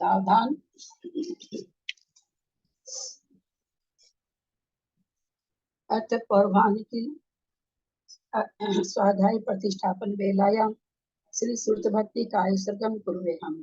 सावधान। अथ पौर्वाणिकी स्वाध्याय प्रतिष्ठापन वेलायां श्री सूक्त भक्ति काय सर्गम कुर्वेहम्।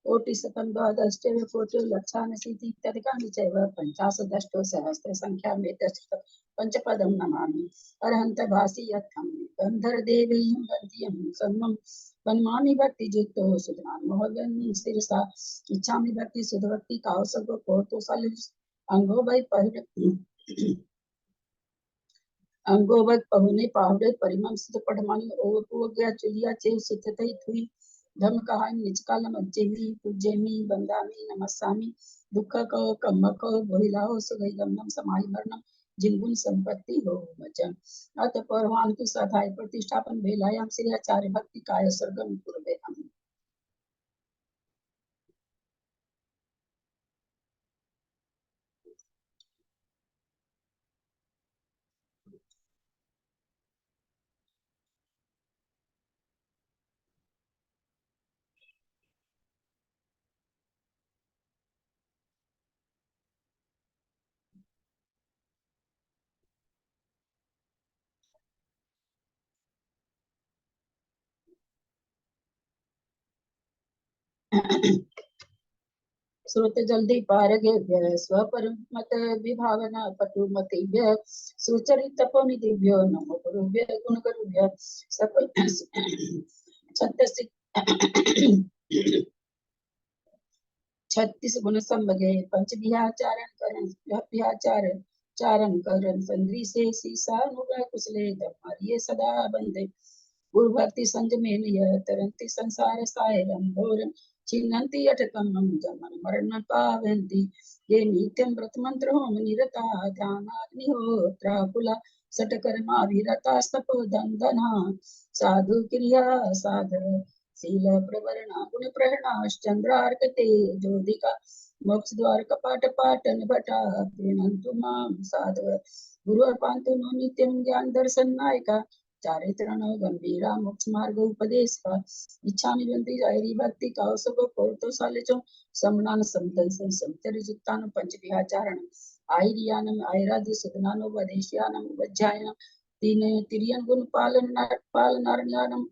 कोटिशतं द्वादष्टे कोटि लक्षानशीतित्यधिकानि चैव पञ्चाशदष्टौ सहस्र संख्यामेतत् पंचपदं नमामि। अरहन्त भासि यत्थं गन्धर्वदेवीं वन्द्यं सर्वं वन्मामि भक्तियुक्तो सुधनान् मोहगन् शिरसा इच्छामि भक्ति सुधभक्ति कावसगो कोटोसाल अंगो वै अंगो वै पहुने पाहुड़े परिमम सिद्ध पढ़मानी ओ गया चुलिया चे सुततई थुई धम कहाय निजकालम अज्जेमी पूजेमी बंदामी नमस्सामी दुख को कम्म को बोहिलाओ सुगई गमनम समाहि मरणम जिंगुन संपत्ति हो मचन। अत परवान की सधाय प्रतिष्ठापन वेलायाम श्री आचार्य भक्ति काय सर्गम कुर्वे हम। श्रुत जल्दी पारगे स्वपरमत विभावना पटुमतिभ्य सुचरित तपोनिधिभ्यो नमो गुरुभ्य गुण गुरुभ्य सकल छत्तीस गुण संभगे पंच चारण करण संद्री से सीसा अनुग्रह कुशले धमारिये सदा बंदे गुरु भक्ति संजमेन यह तरंति संसार सायरम घोरम चिन्हन्ति अटकम जमन मरण पावन्ति ये नित्यं व्रत मंत्र होम निरता ध्यानाग्निहोत्राकुला सटकर्मा विरता स्तपो दंदना साधु क्रिया साधर शील प्रवरणा गुण प्रहरणाश्चंद्रार्कते ज्योतिका मोक्ष द्वार कपाट पाटन भटा प्रीणन्तु मां साधव गुरु अर्पान्तु नो नित्यं ज्ञान दर्शन नायका चारित्रण गंभीरा मोक्ष मार्ग उपदेश का इच्छामि बंदी जायरी भक्ति कौसको कोर्तो सालेचो समनान समतल समतरि जुक्तान पंच विहाचारण आयरियानम आयरादि सुदनानो वदेशियानम वज्जायनम तीन तिरियन गुण पालनारण्यानम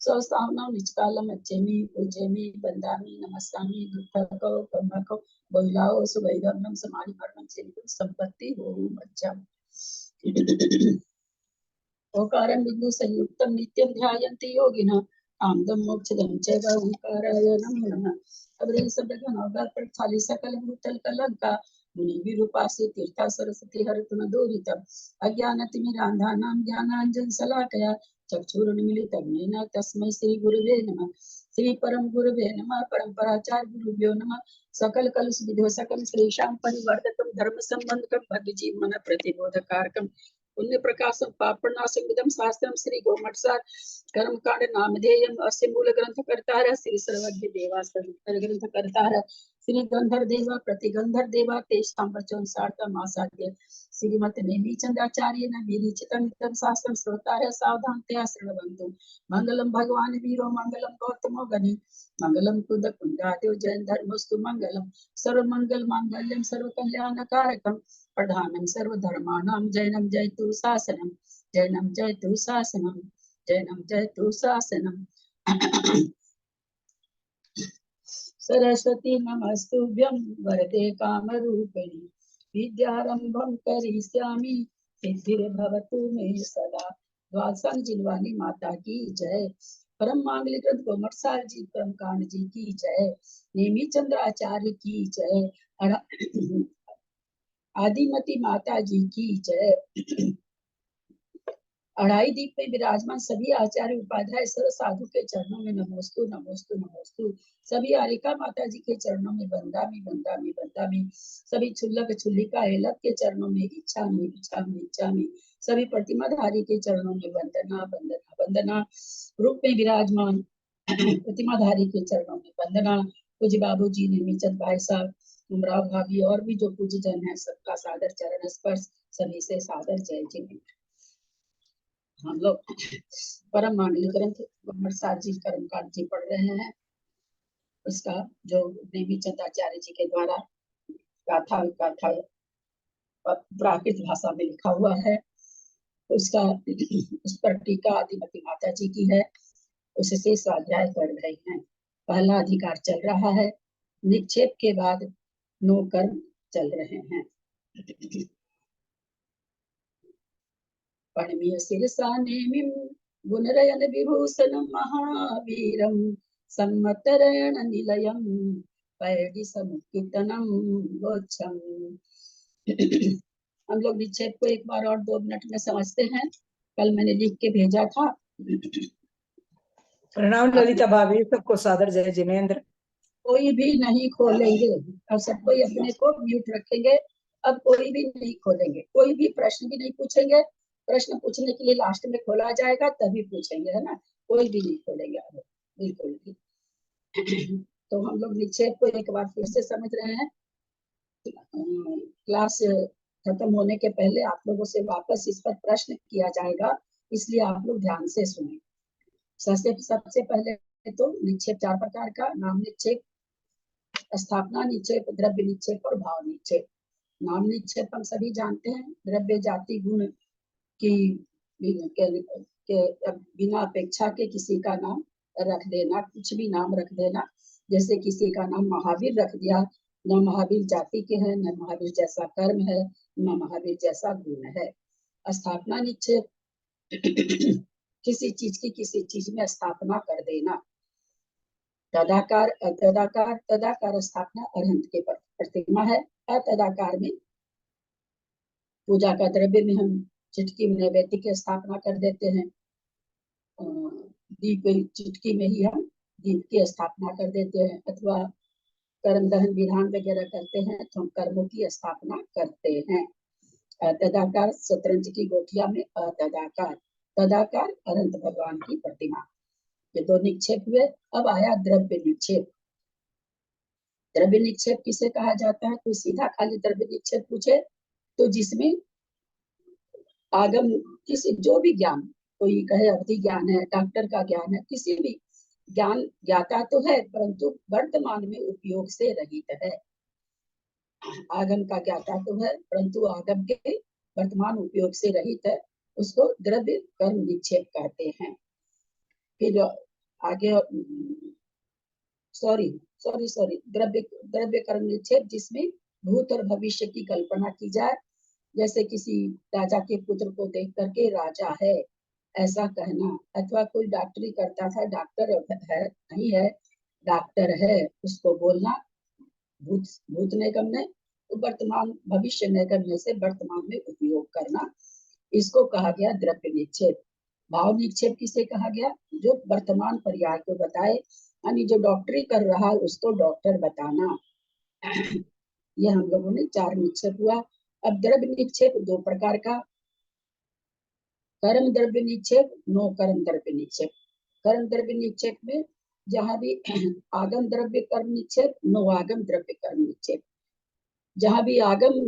स्वस्तावनां निजकालम अच्छेमी पूजेमी बंदामी नमस्सामी दुःखको कम्मको बोहिलाओ सुवैगमनम समानि मरणम सिंधु संपत्ति हो मज्जम। ओकारं बिंदु संयुक्तं नित्यं ध्यायन्ति योगिनः आमदं मोक्षदं च ओंकाराय नमो नमः। अब इन सब नवगार पर खाली सकल भूतल कलंका मुनि विरूपासी तीर्था सरस्वती हरतुन दूरितम अज्ञानतिमिरान्धानां ज्ञानांजन शलाकया चक्षुरुन्मीलितं येन तस्मै श्री गुरुवे नमः। श्री परम गुरुवे नमः। परंपराचार्य गुरुभ्यो नमः। सकल कलुष विधो सकल श्रीशां परिवर्तकं धर्म संबंधकं भक्ति जीवन प्रतिबोधकारकं पुण्य प्रकाशम पापनाशम विदम शास्त्रम श्री गोमठसार कर्म कांड नामधेयम अस्य मूल ग्रंथ करता श्री सर्वज्ञ देवा ग्रंथ करता श्री गंधर देवा प्रतिगंधर देवा तेषां वचन सार्थम आसाद्य श्रीमत नेमी चंद्राचार्य न विरिचितम तम शास्त्रम श्रोतार सावधानतया शृण्वन्तु। मंगलम भगवान वीरो मंगलम गौतमो गनि मंगलम कुंद कुंडाद्यो जैन धर्मस्तु मंगलम सर्व मंगल मांगल्यम सर्व कल्याणकारकम प्रधानम सर्वधर्माणां जैनम जयतु शासनम जैनम जयतु शासनम जैनम जयतु शासनम। सरस्वती नमस्तुभ्यं वरदे कामरूपिणि विद्यारंभं करिष्यामि सिद्धिर्भवतु मे सदा। द्वादशांग जिलवानी माता की जय। परम मांगलिक गोमठसार जी परम कांड जी की जय। नेमी चंद्राचार्य की जय। आदिमती माता जी की जय। अढ़ाई दीप में विराजमान सभी आचार्य उपाध्याय सर्व साधु के चरणों में नमोस्तु नमोस्तु नमोस्तु। सभी आरिका माता जी के चरणों में बंदामी बंदामी बंदामी। सभी छुल्लक छुल्लिका हेलक के चरणों में इच्छामी इच्छामी इच्छामी। सभी प्रतिमाधारी के चरणों में वंदना वंदना वंदना। रूप में विराजमान प्रतिमाधारी के चरणों में वंदना। पूज्य बाबूजी, नेमीचंद भाई साहब, उमराव भाभी और भी जो पूज्य जन है, सबका सादर चरण स्पर्श, सभी से सादर जय जी। हम लोग परम मांगलिक ग्रंथ अमरसार जी कर्मकांड जी पढ़ रहे हैं। उसका जो नेमीचंद आचार्य जी के द्वारा गाथा गाथा प्राकृत भाषा में लिखा हुआ है, उसका उस पर टीका आदिमती माता जी की है, उससे स्वाध्याय कर रहे हैं। पहला अधिकार चल रहा है, निक्षेप के बाद नो कर्म चल रहे हैं। पणमीय शिरसा नेमिं गुणरयन विभूषणं महावीरं सम्मतरयण निलयं पैडी समुत्कीर्तनं गोच्छम्। हम लोग निक्षेप को एक बार और 2 मिनट में समझते हैं। कल मैंने लिख के भेजा था। प्रणाम ललिता भाभी, सबको सादर जय जिनेन्द्र। कोई भी नहीं खोलेंगे और सब कोई अपने को म्यूट रखेंगे। अब कोई भी नहीं खोलेंगे, कोई भी प्रश्न भी नहीं पूछेंगे। प्रश्न पूछने के लिए लास्ट में खोला जाएगा, तभी पूछेंगे, है ना। कोई भी नहीं खोलेंगे अब, बिल्कुल भी। तो हम लोग निक्षेप को एक बार फिर से समझ रहे हैं। क्लास खत्म होने के पहले आप लोगों से वापस इस पर प्रश्न किया जाएगा, इसलिए आप लोग ध्यान से सुने। सबसे पहले तो निक्षेप 4 प्रकार का, नाम निक्षेप, स्थापना निक्षेप, द्रव्य निक्षेप और भाव निक्षेप। नाम निक्षेप हम सभी जानते हैं, द्रव्य जाति गुण की के बिना अपेक्षा के किसी का नाम रख देना, कुछ भी नाम रख देना। जैसे किसी का नाम महावीर रख दिया, न महावीर जाति के हैं, न महावीर जैसा कर्म है, न महावीर जैसा गुण है। स्थापना निक्षेप किसी चीज की किसी चीज में स्थापना कर देना। तदाकार तदाकार तदाकार स्थापना अरहंत के प्रतिमा है। अतदाकार में पूजा का द्रव्य में हम चिटकी में नैवेद्य की स्थापना कर देते हैं। दीप चिटकी में ही हम दीप की स्थापना कर देते हैं, अथवा कर्म दहन विधान वगैरह करते हैं तो हम कर्मों की स्थापना करते हैं। तदाकार शतरंज की गोटिया में अतदाकार, तदाकार अनंत भगवान की प्रतिमा। ये 2 निक्षेप हुए। अब आया द्रव्य निक्षेप। द्रव्य निक्षेप किसे कहा जाता है? कोई सीधा खाली द्रव्य निक्षेप पूछे तो जिसमें आगम किसी जो भी ज्ञान, कोई कहे अवधि ज्ञान है, डॉक्टर का ज्ञान है, किसी भी ज्ञान ज्ञाता तो है परंतु वर्तमान में उपयोग से रहित है। आगम का ज्ञाता तो है परंतु आगम के वर्तमान उपयोग से रहित है, उसको द्रव्य कर्म निक्षेप कहते हैं। फिर आगे द्रव्य कर्म निक्षेप जिसमें भूत और भविष्य की कल्पना की जाए। जैसे किसी राजा के पुत्र को देख करके राजा है ऐसा कहना, अथवा कोई डॉक्टरी करता था, डॉक्टर है नहीं है, डॉक्टर है, उसको बोलना। भूत निगम ने वर्तमान भविष्य निगम से वर्तमान में उपयोग करना, इसको कहा गया द्रव्य निक्षेप। भाव निक्षेप किसे कहा गया? जो वर्तमान पर्याय को बताए, यानी जो डॉक्टरी कर रहा है उसको डॉक्टर बताना। ये हम लोगों ने 4 निक्षेप हुआ। अब द्रव्य निक्षेप 2 प्रकार का, कर्म द्रव्य निक्षेप, नो कर्म द्रव्य निक्षेप। कर्म द्रव्य निक्षेप में जहां भी आगम द्रव्य कर्म निक्षेप, नो आगम द्रव्य कर्म निक्षेप। जहां भी आगम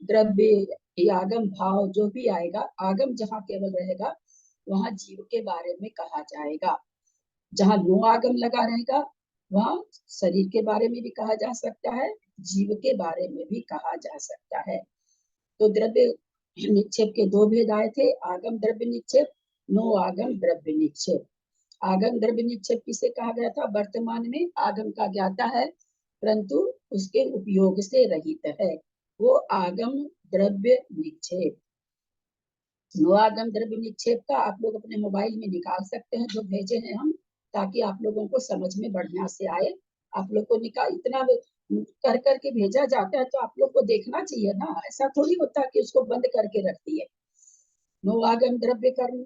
द्रव्य या आगम भाव जो भी आएगा, आगम जहां केवल रहेगा वहां जीव के बारे में कहा जाएगा। जहां नो आगम लगा रहेगा वहां शरीर के बारे में भी कहा जा सकता है, जीव के बारे में भी कहा जा सकता है। तो द्रव्य निक्षेप के 2 भेद आए थे, आगम द्रव्य निक्षेप, नो आगम द्रव्य निक्षेप। आगम द्रव्य निक्षेप किसे कहा गया था? वर्तमान में आगम का ज्ञाता है परंतु उसके उपयोग से रहित है, वो आगम द्रव्य निक्षेप। नो आगम द्रव्य निक्षेप का आप लोग अपने मोबाइल में निकाल सकते हैं, जो भेजे हैं हम, ताकि आप लोगों को समझ में बढ़िया से आए। आप लोग को निकाल इतना कर करके भेजा जाता है तो आप लोग को देखना चाहिए ना, ऐसा थोड़ी होता कि उसको बंद करके रख दिए। नो आगम द्रव्य कर्म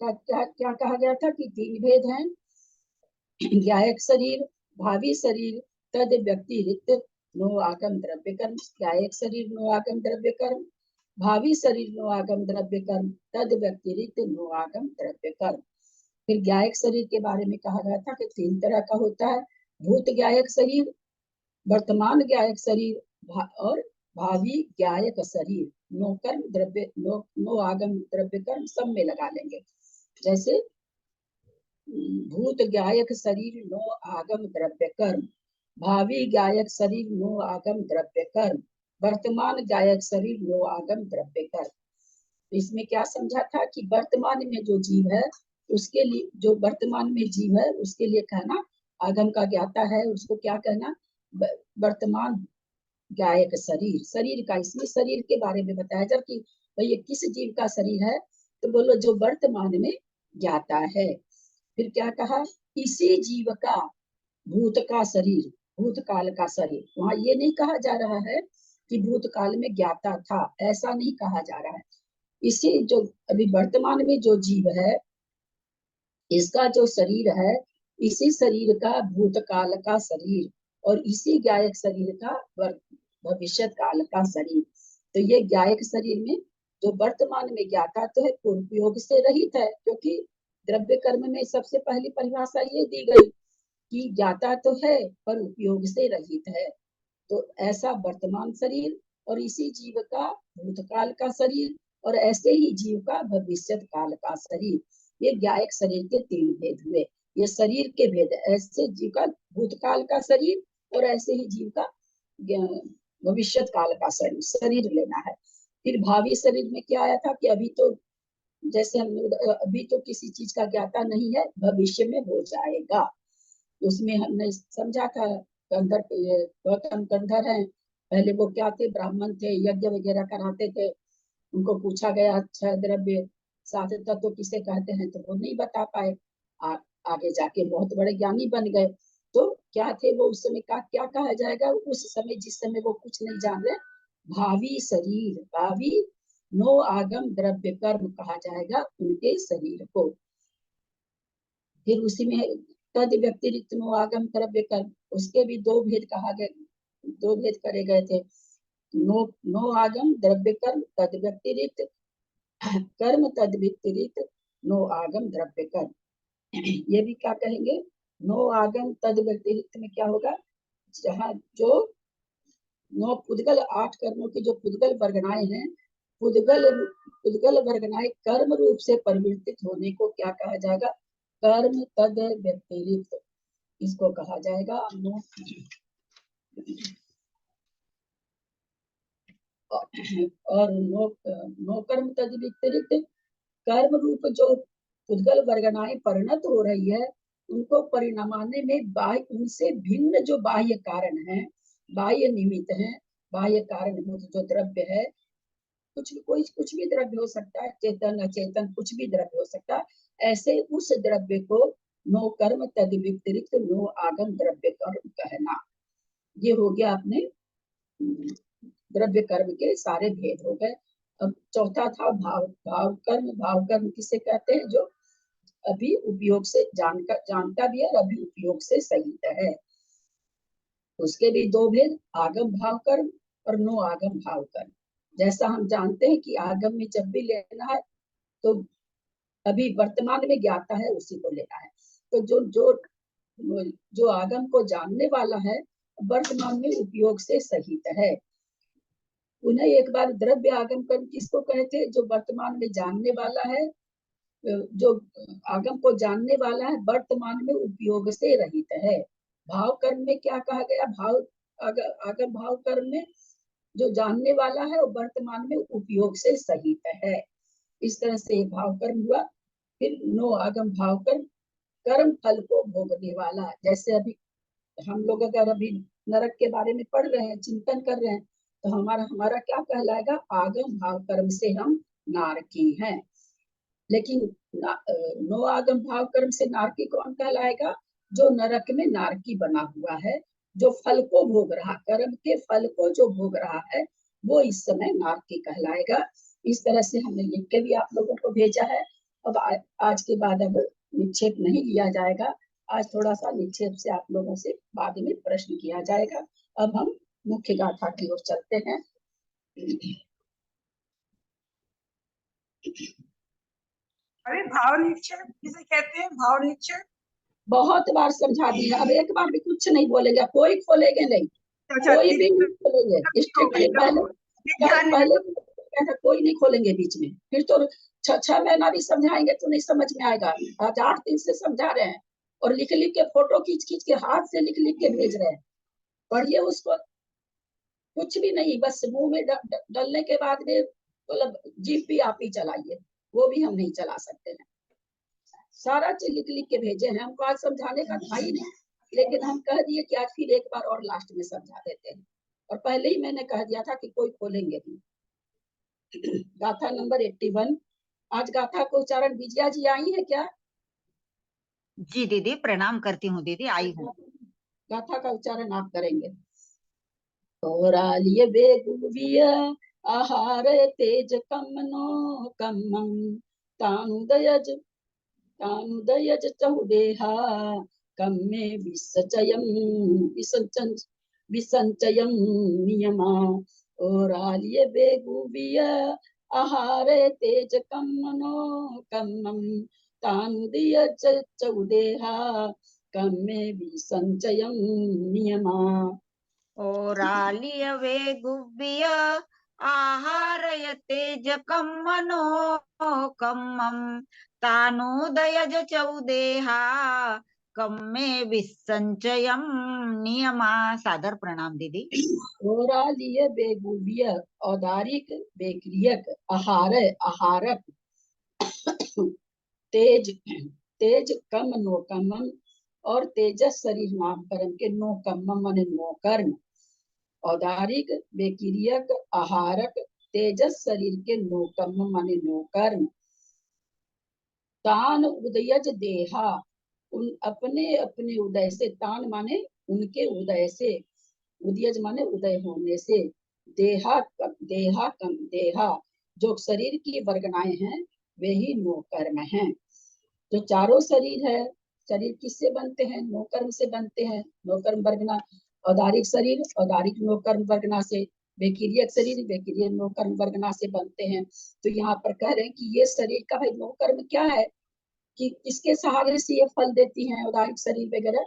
का क्या कहा गया था कि 3 भेद हैं, ज्ञायक शरीर, भावी शरीर, तद व्यक्ति रिक्त। नो आगम द्रव्य कर्म, ज्ञायक शरीर, नो आगम द्रव्य कर्म। भावी शरीर नो आगम द्रव्य कर्म तद व्यतिरिक्त नो आगम द्रव्य कर्म। फिर ज्ञायक शरीर के बारे में कहा गया था कि 3 तरह का होता है, भूत ज्ञायक शरीर, वर्तमान ज्ञायक शरीर और भावी ज्ञायक शरीर। नो कर्म द्रव्य नो आगम द्रव्य कर्म सब में लगा लेंगे। जैसे भूत ज्ञायक शरीर नो आगम द्रव्य कर्म, भावी ज्ञायक शरीर नो आगम द्रव्य कर्म, वर्तमान ज्ञायक शरीर नो आगम द्रव्य कर्म। इसमें क्या समझा था कि वर्तमान में जो जीव है उसके लिए, जो वर्तमान में जीव है उसके लिए कहना आगम का ज्ञाता है, उसको क्या कहना, वर्तमान ज्ञायक शरीर। शरीर का, इसमें शरीर के बारे में बताया जब कि भाई ये किस जीव का शरीर है, तो बोलो जो वर्तमान में ज्ञाता है। फिर क्या कहा, इसी जीव का भूत का शरीर, भूतकाल का शरीर। वहां ये नहीं कहा जा रहा है कि भूतकाल में ज्ञाता था, ऐसा नहीं कहा जा रहा है। इसी जो अभी वर्तमान में जो जीव है इसका जो शरीर है, इसी शरीर का भूतकाल का शरीर और इसी ज्ञायक शरीर का भविष्य काल का शरीर। तो ये ज्ञायक शरीर में जो वर्तमान में ज्ञाता तो है, उपयोग से रहित है, क्योंकि द्रव्य कर्म में सबसे पहली परिभाषा ये दी गई कि ज्ञाता तो है पर उपयोग से रहित है। तो ऐसा वर्तमान शरीर और इसी जीव का भूतकाल का शरीर और ऐसे ही जीव का भविष्य काल का शरीर। ये ज्ञायक शरीर के 3 भेद हुए। ये शरीर के भेद, ऐसे जीव का भूतकाल का शरीर और ऐसे ही जीव का भविष्य काल का शरीर, शरीर लेना है। फिर भावी शरीर में क्या आया था कि अभी तो जैसे हम अभी तो किसी चीज का ज्ञाता नहीं है, भविष्य में हो जाएगा। उसमें हमने समझा था गौतम गंधर है, पहले वो क्या थे, ब्राह्मण थे, यज्ञ वगैरह कराते थे। उनको पूछा गया 6 द्रव्य 7 तत्व किसे कहते हैं, तो वो नहीं बता पाए। आगे जाके बहुत बड़े ज्ञानी बन गए। तो क्या थे वो उस समय का, क्या कहा जाएगा उस समय, जिस समय वो कुछ नहीं जान रहे, भावी शरीर, भावी नो आगम द्रव्य कर्म कहा जाएगा उनके शरीर को। फिर उसी में तद व्यतिरिक्त नो आगम द्रव्य कर्म, उसके भी 2 भेद कहा गए, 2 भेद करे गए थे। नो आगम द्रव्य कर्म तद व्यतिरिक्त कर्म तद व्यतिरिक्त नो आगम द्रव्य कर्म। ये भी क्या कहेंगे, नो आगम तद व्यतिरिक्त में क्या होगा, जहाँ जो 9 पुद्गल 8 कर्मों की जो पुद्गल वर्गनाएं हैं, पुद्गल वर्गनाएं कर्म रूप से परिवर्तित होने को क्या कहा जाएगा, कर्म तद व्यतिरिक्त, इसको कहा जाएगा नो। और नो कर्म तद व्यतिरिक्त कर्म रूप जो पुद्गल वर्गनाएं परिणत हो रही है, उनको परिणमाने में बाह्य, उनसे भिन्न जो बाह्य कारण है, बाह्य निमित्त है, बाह्य कारण जो द्रव्य है, कुछ भी द्रव्य हो सकता है, चेतन अचेतन कुछ भी द्रव्य हो सकता है। ऐसे उस द्रव्य को नो कर्म तद व्यतिरिक्त नो आगम द्रव्य कर्म कहना। ये हो गया अपने द्रव्य कर्म के सारे भेद हो गए। अब चौथा था भाव, भाव कर्म। भाव कर्म किसे कहते हैं, जो अभी उपयोग से जानता भी है और अभी उपयोग से सहित है। उसके भी 2 भेद, आगम भाव कर्म और नो आगम भाव कर्म। जैसा हम जानते हैं कि आगम में जब भी लेना है तो अभी वर्तमान में ज्ञाता है उसी को लेना है। तो जो जो जो आगम को जानने वाला है वर्तमान में उपयोग से सहित है। उन्हें एक बार द्रव्य आगम कर्म किसको कहते हैं, जो वर्तमान में जानने वाला है, जो आगम को जानने वाला है वर्तमान में उपयोग से रहित है। भाव कर्म में क्या कहा गया, भाव आगम भाव कर्म में जो जानने वाला है वो वर्तमान में उपयोग से सहित है। इस तरह से भाव कर्म हुआ। फिर नो आगम भाव कर्म, कर्म फल को भोगने वाला। जैसे अभी हम लोग अगर अभी नरक के बारे में पढ़ रहे हैं, चिंतन कर रहे हैं, तो हमारा हमारा क्या कहलाएगा, आगम भाव कर्म से हम नारकी हैं। लेकिन नो आगम भाव कर्म से नारकी कौन कहलाएगा, जो नरक में नारकी बना हुआ है, जो फल को भोग रहा, कर्म के फल को जो भोग रहा है, वो इस समय नारकी कहलाएगा। इस तरह से हमने लिख के भी आप लोगों को भेजा है। अब आज के बाद अब निक्षेप नहीं लिया जाएगा। आज थोड़ा सा निक्षेप से आप लोगों से बाद में प्रश्न किया जाएगा। अब हम मुख्य गाथा की ओर चलते हैं। अरे भाव निश्चय किसे कहते हैं? भाव निश्चय बहुत बार समझा दिया, अब एक बार भी कुछ नहीं बोलेंगे, कोई खोलेंगे नहीं, कोई भी नहीं खोलेंगे स्ट्रिक्टली। पहले कहता कोई नहीं खोलेंगे बीच में, फिर तो 6 महीना भी समझाएंगे तो नहीं समझ में आएगा। आज 8 दिन से समझा रहे हैं और लिख लिख के फोटो खींच खींच के हाथ से लिख लिख के भेज रहे हैं, पढ़िए उसको। कुछ भी नहीं, बस मुंह में डालने के बाद में मतलब जीप भी आप ही चलाइए, वो भी हम नहीं चला सकते हैं। सारा चीज लिख लिख के भेजे हैं, हमको आज समझाने का था ही नहीं, लेकिन हम कह दिए कि आज फिर एक बार और लास्ट में समझा देते हैं, और पहले ही मैंने कह दिया था कि कोई खोलेंगे नहीं। गाथा नंबर 81। आज गाथा को उच्चारण विजया जी आई है क्या? जी दीदी, प्रणाम करती हूँ दीदी, आई हूँ। गाथा का उच्चारण आप करेंगे। ओरालिय बेगुविय आहार तेज कमनो कम्मं तानुदयज तानुदयज चहुदेहा कम्मे विसंचयं नियमा। ओरालिय बेगुविय आहार तेज कमनो कम्मं तानुदयज चहुदेहा कम्मे विसंचयं नियमा। ओरालिय वेगुव्य आहारय तेजकं मनो कम्मं तानुदयज चौदेहा कम्मे विसंचयं नियमा। सादर प्रणाम दीदी। ओरालिय बेगुविय औदारिक बेक्रियक आहार आहारक तेज तेज कम नो कमम और तेजस शरीर नामकरण के नो कमम माने नो कर्म। औदारिक बेक्रियक आहारक तेजस शरीर के नो कमम माने नो कर्म। तान उदयज देहा उन अपने अपने उदय से, तान माने उनके उदय से, उदयज माने उदय होने से, देहा देहा कम देहा जो शरीर की वर्गनाएं हैं वे ही नो कर्म हैं। जो चारों शरीर है, शरीर किससे बनते हैं? नो कर्म से बनते हैं। नो कर्म वर्गना औदारिक शरीर, औदारिक नो कर्म वर्गना से, बेकिरियक शरीर, बेकिरियक नो कर्म वर्गना से बनते हैं। तो यहाँ पर कह रहे हैं कि ये शरीर का भाई नो कर्म क्या है, कि किसके सहारे से ये फल देती हैं औदारिक शरीर वगैरह।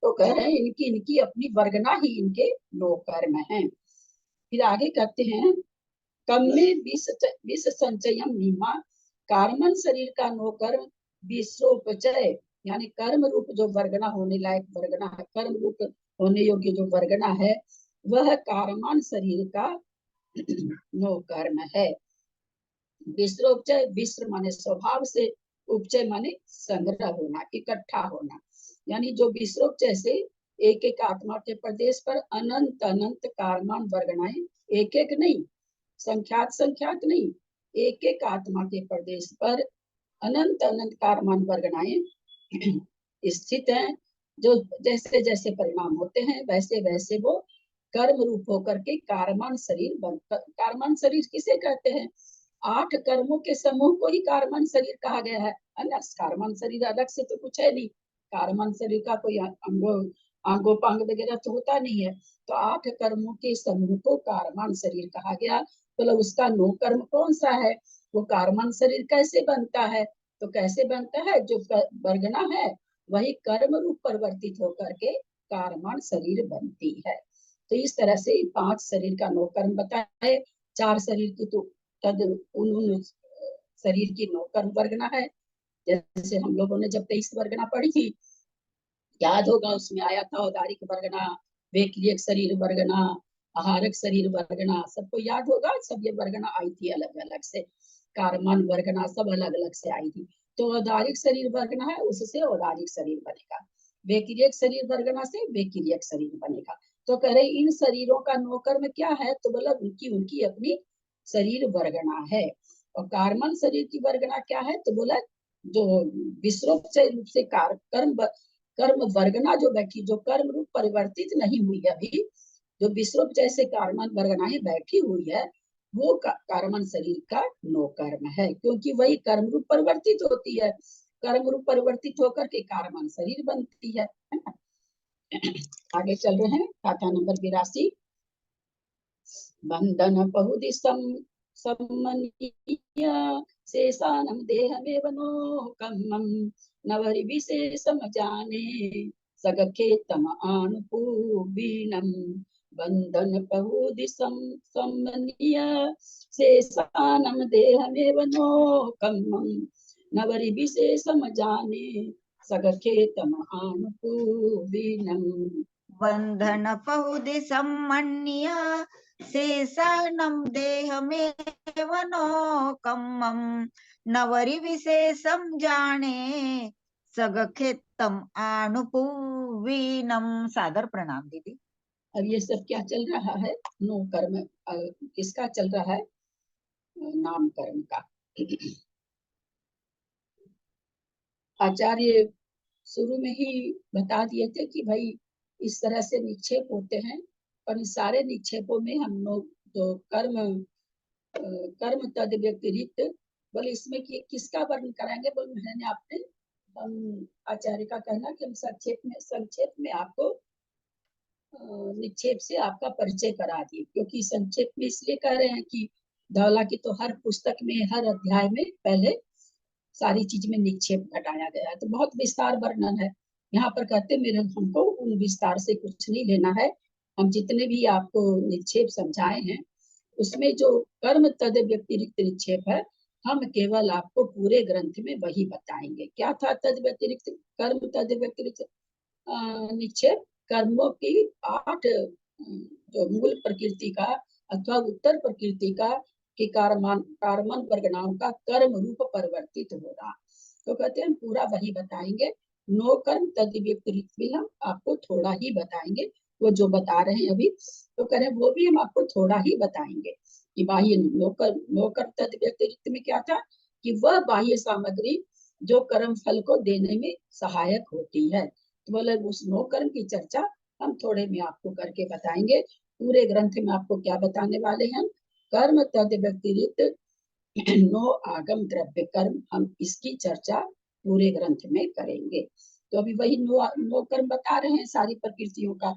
तो कह रहे हैं इनकी इनकी अपनी वर्गना ही इनके नो कर्म है। फिर आगे कहते हैं कम्मे विष संचयम नीमा। कार्मन शरीर का नो कर्म विश्रोपचय यानी कर्म रूप जो वर्गना होने लायक वर्गना है, कर्म रूप होने योग्य जो वर्गना है, वह कार्मान शरीर का नो कर्म है। विश्रोपचय, विश्र माने स्वभाव से, उपचय माने संग्रह होना, इकट्ठा होना। यानी जो विश्रोपचय से एक एक आत्मा के प्रदेश पर अनंत अनंत कार्मान वर्गनाएं, एक एक नहीं, संख्यात संख्यात नहीं, एक एक आत्मा के प्रदेश पर अनंत अनंत कार्मान वर्गनाएं स्थित हैं। जो जैसे जैसे परिणाम होते हैं वैसे वैसे वो कर्म रूप होकर के कारमान शरीर बनकर, कारमान शरीर किसे कहते हैं? 8 कर्मों के समूह को ही कारमान शरीर कहा गया है। कारमान शरीर अलग से तो कुछ है नहीं, कारमान शरीर का कोई अंगोपांग वगैरह तो होता नहीं है। तो 8 कर्मों के समूह को कारमान शरीर कहा गया। मतलब उसका नो कर्म कौन सा है? वो कारमान शरीर कैसे बनता है? तो कैसे बनता है? जो वर्गना है वही कर्म रूप परिवर्तित होकर के कारमान शरीर बनती है। तो इस तरह से 5 शरीर का नो कर्म बताए। 4 शरीर की तो तद उन शरीर की नो कर्म वर्गना है। जैसे हम लोगों ने जब 23 वर्गना पढ़ी थी, याद होगा, उसमें आया था औदारिक वर्गना, बेक्रियक शरीर वर्गना, आहारक शरीर वर्गना, सबको याद होगा। सब ये वर्गना आई थी अलग अलग से, कारमान वर्गना सब अलग अलग से आई थी। तो औदारिक शरीर वर्गना है, उससे औदारिक शरीर बनेगा। बेक्रियक शरीर वर्गना से बेक्रियक शरीर बनेगा। तो कह रहे इन शरीरों का नौकर्म क्या है? तो बोला उनकी उनकी अपनी शरीर वर्गना है। और कार्मन शरीर की वर्गना क्या है? तो बोला जो विश्रोप से रूप से कर्म वर्गना जो बैठी, जो कर्म रूप परिवर्तित नहीं हुई है अभी, जो विश्व जैसे कार्मन वर्गनाएं बैठी हुई है, वो कार्मन शरीर का नो कर्म है, क्योंकि वही कर्म रूप परिवर्तित होती है। कर्म रूप परिवर्तित होकर के कार्मन शरीर बनती है ना। आगे चल रहे हैं, गाथा नंबर 82। बंधन बहुदिशम सम्मनीय शेषानं देहमेव नोकम्मं नवरि विशेषम जाने सगखेतम आनुपूबीनं बंधन पहुदि सम्मनीय शेषानं देहमेव नोकम्मं नवरि विशेषम जाने सगखेतम आनुपूबीनं बंधन पहुदि सम्मन्य शेषानं देहमेव नोकम्मं नवरि विशेषं जाने सगखेत्तम आनुपूवीनम। सादर प्रणाम दीदी। अब ये सब क्या चल रहा है? नो कर्म किसका चल रहा है? नाम कर्म का। आचार्य शुरू में ही बता दिए थे कि भाई इस तरह से निक्षेप होते हैं, और इस सारे निक्षेपों में हम लोग जो कर्म तद व्यतिरिक्त, बोले इसमें किसका वर्णन कराएंगे? बोले मैंने आपने आचार्य का कहना कि हम संक्षेप में आपको निक्षेप से आपका परिचय करा दिए, क्योंकि संक्षेप में इसलिए कह रहे हैं कि धौला की तो हर पुस्तक में हर अध्याय में पहले सारी चीज में निक्षेप घटाया गया है, तो बहुत विस्तार वर्णन है। यहाँ पर कहते मेरे हमको उन विस्तार से कुछ नहीं लेना है, हम जितने भी आपको निक्षेप समझाए हैं उसमें जो कर्म तद व्यतिरिक्त निक्षेप है, हम केवल आपको पूरे ग्रंथ में वही बताएंगे। क्या था तद व्यतिरिक्त? कर्म तद व्यतिरिक्त निक्षेप कर्मों की 8 जो मूल प्रकृति का अथवा उत्तर प्रकृति का कि कार्मन वर्गनाम का कर्म रूप परिवर्तित होगा, तो कहते हैं हम पूरा वही बताएंगे। नो कर्म तद व्यतिरिक्त भी हम आपको थोड़ा ही बताएंगे, वो जो बता रहे हैं अभी, तो कह रहे वो भी हम आपको थोड़ा ही बताएंगे कि बाह्य नो कर्म तद व्यतिरिक्त में क्या था कि वह बाह्य सामग्री जो कर्म फल को देने में सहायक होती है, तो बोले उस नो कर्म की चर्चा हम थोड़े में आपको करके बताएंगे। पूरे ग्रंथ में आपको क्या बताने वाले हैं? कर्म तद व्यतिरिक्त नो आगम द्रव्य कर्म, हम इसकी चर्चा पूरे ग्रंथ में करेंगे। तो अभी वही नो कर्म बता रहे हैं सारी प्रकृतियों का।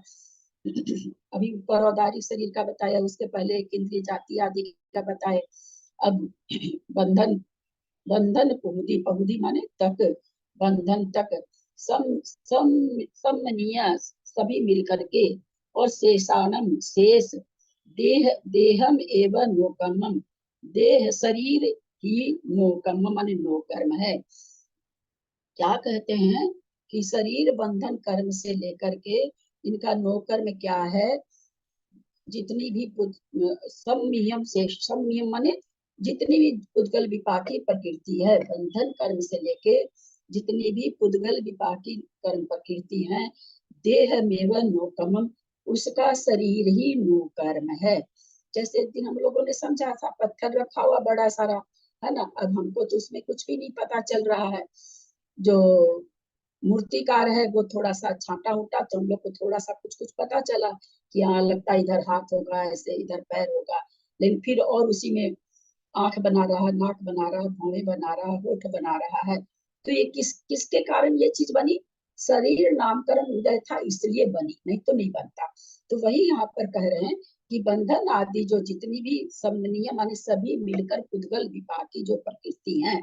अभी ऊपर औदारिक शरीर का बताया, उसके पहले इंद्रिय जाति आदि का बताए। अब बंधन पहुदी माने तक, बंधन तक सम्मनीय सभी मिलकर के, और शेषानम शेष देहम एवं नोकर्मम, देह शरीर ही नोकर्म माने नो कर्म है। क्या कहते हैं कि शरीर बंधन कर्म से लेकर के इनका नो कर्म क्या है? जितनी भी सम्मियम से, सम्मियम माने जितनी भी पुद्गल विपाकी प्रकृति है, बंधन कर्म से लेके जितनी भी पुद्गल विपाकी कर्म प्रकृति है, देह मेव नोकमम, उसका शरीर ही नो कर्म है। जैसे दिन हम लोगों ने समझा था, पत्थर रखा हुआ बड़ा सारा है ना, अब हमको तो उसमें कुछ भी नहीं पता चल रहा है। जो मूर्तिकार है वो थोड़ा सा छांटा उटा, तो हम लोग को थोड़ा सा कुछ पता चला कि हाँ लगता है इधर हाथ होगा, ऐसे इधर पैर होगा, लेकिन फिर और उसी में आंख बना रहा है, नाक बना रहा है, भौहें बना रहा है, होठ बना रहा है। तो ये किसके कारण ये चीज बनी? शरीर नामकरण उदय था इसलिए बनी, नहीं तो नहीं बनता। तो वही यहाँ पर कह रहे हैं कि बंधन आदि जो जितनी भी सम्मनीय माने सभी मिलकर पुद्गल विपाकी जो प्रकृति है,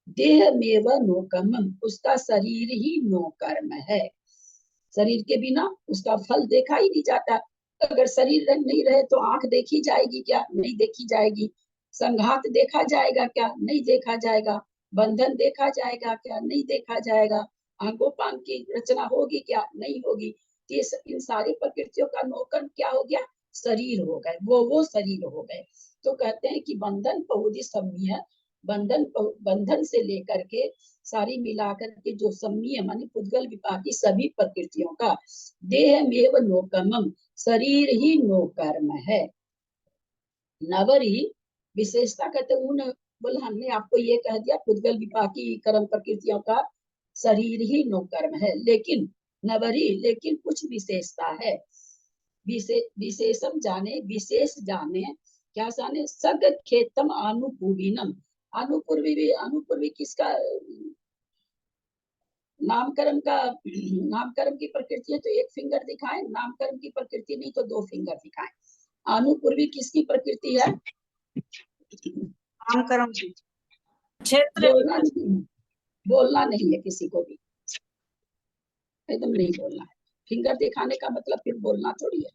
देह मेव नो कर्म, उसका शरीर ही नो कर्म है। शरीर के बिना उसका फल देखा ही नहीं जाता। अगर शरीर नहीं रहे तो आंख देखी जाएगी क्या? नहीं देखी जाएगी। संघात देखा जाएगा क्या? नहीं देखा जाएगा। बंधन देखा जाएगा क्या? नहीं देखा जाएगा। आंखों पांग की रचना होगी क्या? नहीं होगी। इन सारी प्रकृतियों का नौकर्म क्या हो गया? शरीर हो गए, वो शरीर हो गए। तो कहते हैं कि बंधन पहुदी सम्मीय, बंधन से लेकर के सारी मिलाकर के जो सम्मीय माने पुद्गल विपाकी सभी प्रकृतियों का देह मेव नोकमम, शरीर ही नो कर्म है। नवरी विशेषता कहते उन, बोले हमने आपको ये कह दिया पुद्गल विपाकी कर्म प्रकृतियों का शरीर ही नो कर्म है, लेकिन नवरी, लेकिन कुछ विशेषता है। विशेषम जाने, विशेष जाने, क्या जाने? सग खेतम अनुपूर्वीनम, अनुपूर्वी किसका? नामकरण का, नामकरण की प्रकृति है तो एक फिंगर दिखाएं, नामकरण की प्रकृति नहीं तो 2 फिंगर दिखाएं। अनुपूर्वी किसकी प्रकृति है? नामकरण की। क्षेत्र बोलना नहीं, बोलना नहीं है किसी को भी, एकदम नहीं बोलना है। फिंगर दिखाने का मतलब फिर बोलना थोड़ी है।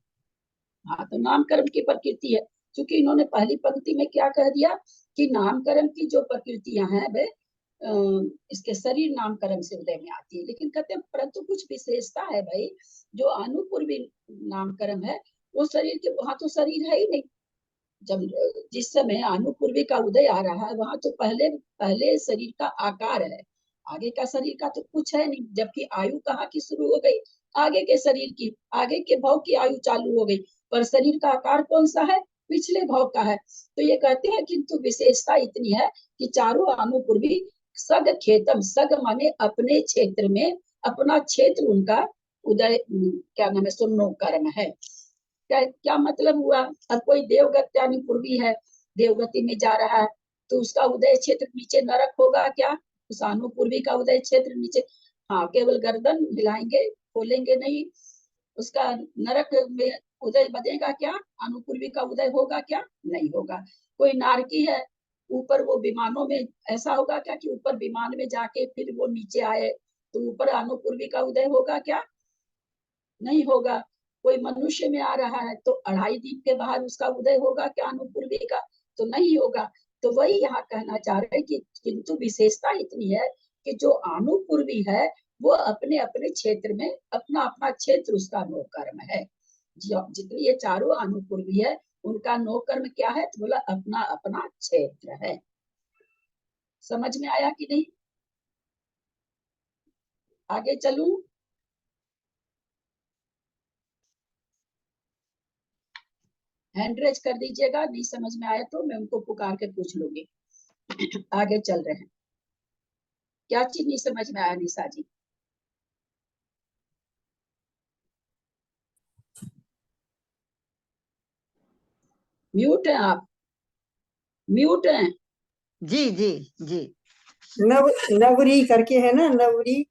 हाँ, तो नामकरण की प्रकृति है, क्योंकि इन्होंने पहली पंक्ति में क्या कह दिया कि नामकरण की जो प्रकृतियां हैं वे इसके शरीर नामकरण से उदय में आती है, लेकिन कहते हैं परंतु कुछ विशेषता है भाई, जो अनुपूर्वी नामकरण है वो शरीर के, वहां तो शरीर है ही नहीं। जब जिस समय अनुपूर्वी का उदय आ रहा है वहां तो पहले पहले शरीर का आकार है, आगे का शरीर का तो कुछ है नहीं। जबकि आयु कहाँ की शुरू हो गई, आगे के शरीर की, आगे के भाव की आयु चालू हो गई, पर शरीर का आकार कौन सा है, पिछले भाव का है। तो ये कहते हैं किंतु विशेषता इतनी है कि चारों अनुपूर्वी सग खेतम, सग माने अपने क्षेत्र में, अपना क्षेत्र उनका उदय, क्या नाम है, सुन्नो कर्म है। क्या मतलब हुआ, अब कोई देवगत यानी पूर्वी है, देवगति में जा रहा है, तो उसका उदय क्षेत्र नीचे नरक होगा क्या, उस अनुपूर्वी का उदय क्षेत्र नीचे, हाँ केवल गर्दन हिलाएंगे, खोलेंगे नहीं, उसका नरक में उदय बनेगा क्या, अनुपूर्वी का उदय होगा क्या, नहीं होगा। कोई नारकी है, ऊपर वो विमानों में ऐसा होगा क्या कि ऊपर विमान में जाके फिर वो नीचे आए, तो ऊपर अनुपूर्वी का उदय होगा क्या, नहीं होगा। कोई मनुष्य में आ रहा है तो 2.5 दिन के बाद उसका उदय होगा क्या अनुपूर्वी का, तो नहीं होगा। तो वही यहाँ कहना चाह रहे हैं कि किंतु विशेषता इतनी है कि जो अनुपूर्वी है वो अपने अपने क्षेत्र में, अपना अपना क्षेत्र उसका नो कर्म है। जितनी ये चारों अनुपूर्वी है उनका नो कर्म क्या है, तो बोला अपना अपना क्षेत्र है। समझ में आया कि नहीं, आगे चलूं। हैंड रेज कर दीजिएगा, नहीं समझ में आया तो मैं उनको पुकार के पूछ लूंगी। आगे चल रहे हैं। क्या चीज नहीं समझ में आया निशा जी, म्यूट हैं आप, म्यूट हैं। जी जी जी। नवरी करके है ना, नवरी,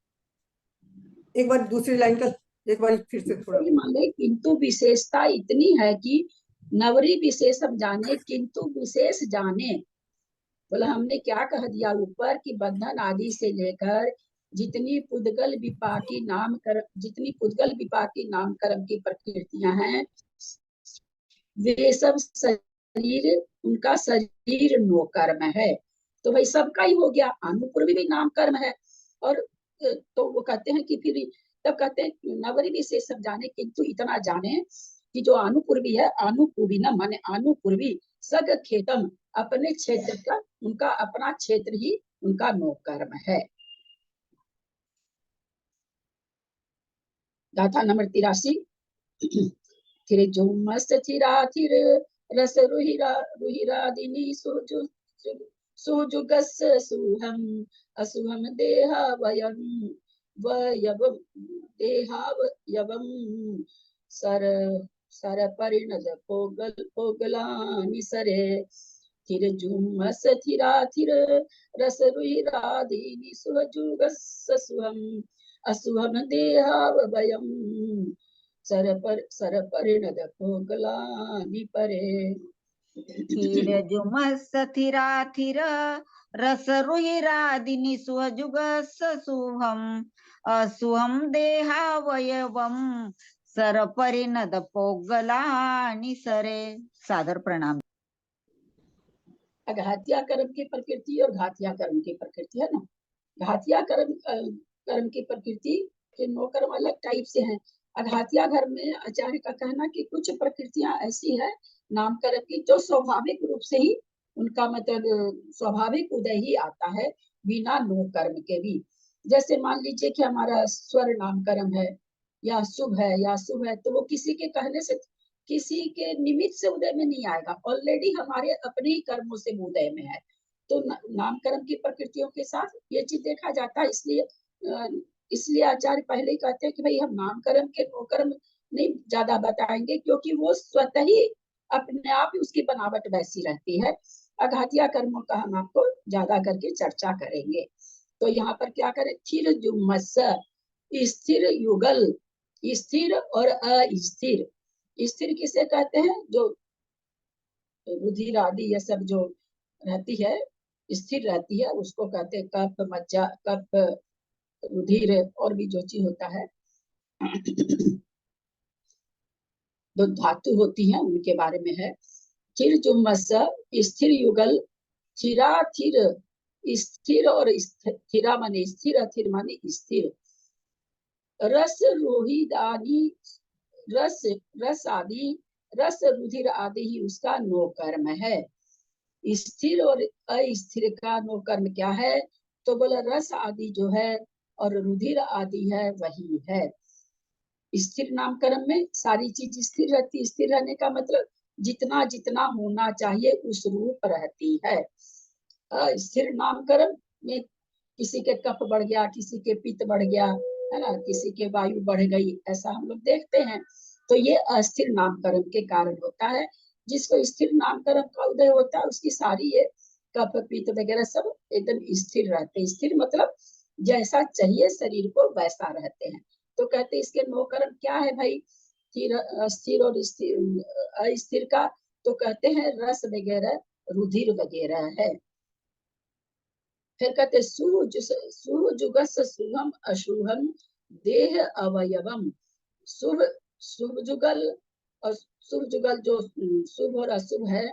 एक बार दूसरी लाइन का एक बार फिर से थोड़ा। माने किंतु विशेषता इतनी है कि नवरी विशेषम जाने किंतु विशेष जाने, बोला हमने क्या कह दिया ऊपर कि बंधन आदि से लेकर जितनी पुद्गल विपाकी नाम कर, जितनी पुद्गल विपाकी नामकरण की प्रकृतियां हैं वे सब शरीर, उनका शरीर नो कर्म है। तो भाई सबका ही हो गया, अनुपूर्वी भी नाम कर्म है। और तो वो कहते हैं कि फिर तब कहते हैं नवरी विशेष सब जाने किंतु इतना जाने कि जो अनुपूर्वी है, अनुपूर्वी न माने अनुपूर्वी सग खेतम, अपने क्षेत्र का, उनका अपना क्षेत्र ही उनका नो कर्म है। गाथा नंबर 83। थिर जुम्मस थिरा थिर रस रुहिरा रुहिरादिनी सुजुगस सुहम असुहम देहा वयम वयवम देहा यवम सर सर परिणद पोगलानि सरे थिर जुम्मस थिरा थिर रस रुहिरादिनी सुजुगस सुहम असुहम देहा वयम सर परिणद पोगलानि परे। थीर जुमस थिरा थिर रस रुहिरादिनि सुजुगस सुहम असुहम देहावयवम सर परिणद पोगलानि सरे। सादर प्रणाम। घातिया कर्म की प्रकृति और घातिया कर्म की प्रकृति है ना। घातिया कर्म की प्रकृति के 9 कर्म अलग टाइप से हैं। अघातिया घर में आचार्य का कहना कि कुछ प्रकृतियां ऐसी है नामकरण की जो स्वाभाविक रूप से ही उनका मतलब स्वाभाविक उदय ही आता है बिना नो कर्म के भी। जैसे मान लीजिए कि हमारा स्वर नामकरण है या शुभ है या शुभ है, तो वो किसी के कहने से, किसी के निमित्त से उदय में नहीं आएगा, ऑलरेडी हमारे अपने ही कर्मों से उदय में है। तो नामकरण की प्रकृतियों के साथ ये चीज देखा जाता है। इसलिए आचार्य पहले ही कहते हैं कि भाई हम नामकरण के नोकर्म नहीं ज्यादा बताएंगे, क्योंकि वो स्वतः ही अपने आप ही उसकी बनावट वैसी रहती है। अघातिया कर्मों का हम आपको ज्यादा करके चर्चा करेंगे। तो यहाँ पर क्या करें, थिर जुम्मस, स्थिर युगल, स्थिर और अस्थिर। स्थिर किसे कहते हैं, जो रुधिर आदि ये सब जो रहती है स्थिर रहती है उसको कहते हैं कफ, मज्जा, कफ, रुधिर और भी जो चीज होता है जो धातु होती है उनके बारे में है। चिर जुम्मस स्थिर युगल, चिरा थिर, स्थिर और स्थिरा माने स्थिर, अथिर माने स्थिर। रस रोहिदानी, रस रस आदि, रस रुधिर आदि ही उसका नो कर्म है। स्थिर और अस्थिर का नो कर्म क्या है? तो बोला रस आदि जो है और रुधिर आदि है वही है। स्थिर नामकरण में सारी चीज स्थिर रहती, स्थिर रहने का मतलब जितना जितना होना चाहिए उस रूप रहती है। स्थिर नामकरण में किसी के कफ बढ़ गया, किसी के पित्त बढ़ गया, है ना, किसी के वायु बढ़ गई, ऐसा हम लोग देखते हैं। तो ये अस्थिर नामकरण के कारण होता है। जिसको स्थिर नामकरण का उदय होता है उसकी सारी ये कफ पित्त वगैरह सब एकदम स्थिर रहते हैं। स्थिर मतलब जैसा चाहिए शरीर को वैसा रहते हैं। तो कहते हैं इसके नोकरण क्या है भाई? स्थिर और अस्थिर का तो कहते हैं रस वगैरह, रुधिर वगैरह है। फिर कहते सुजुगस शुभम अशुभम देह अवयवम। शुभ शुभ जुगल और शुभ जुगल जो शुभ और अशुभ है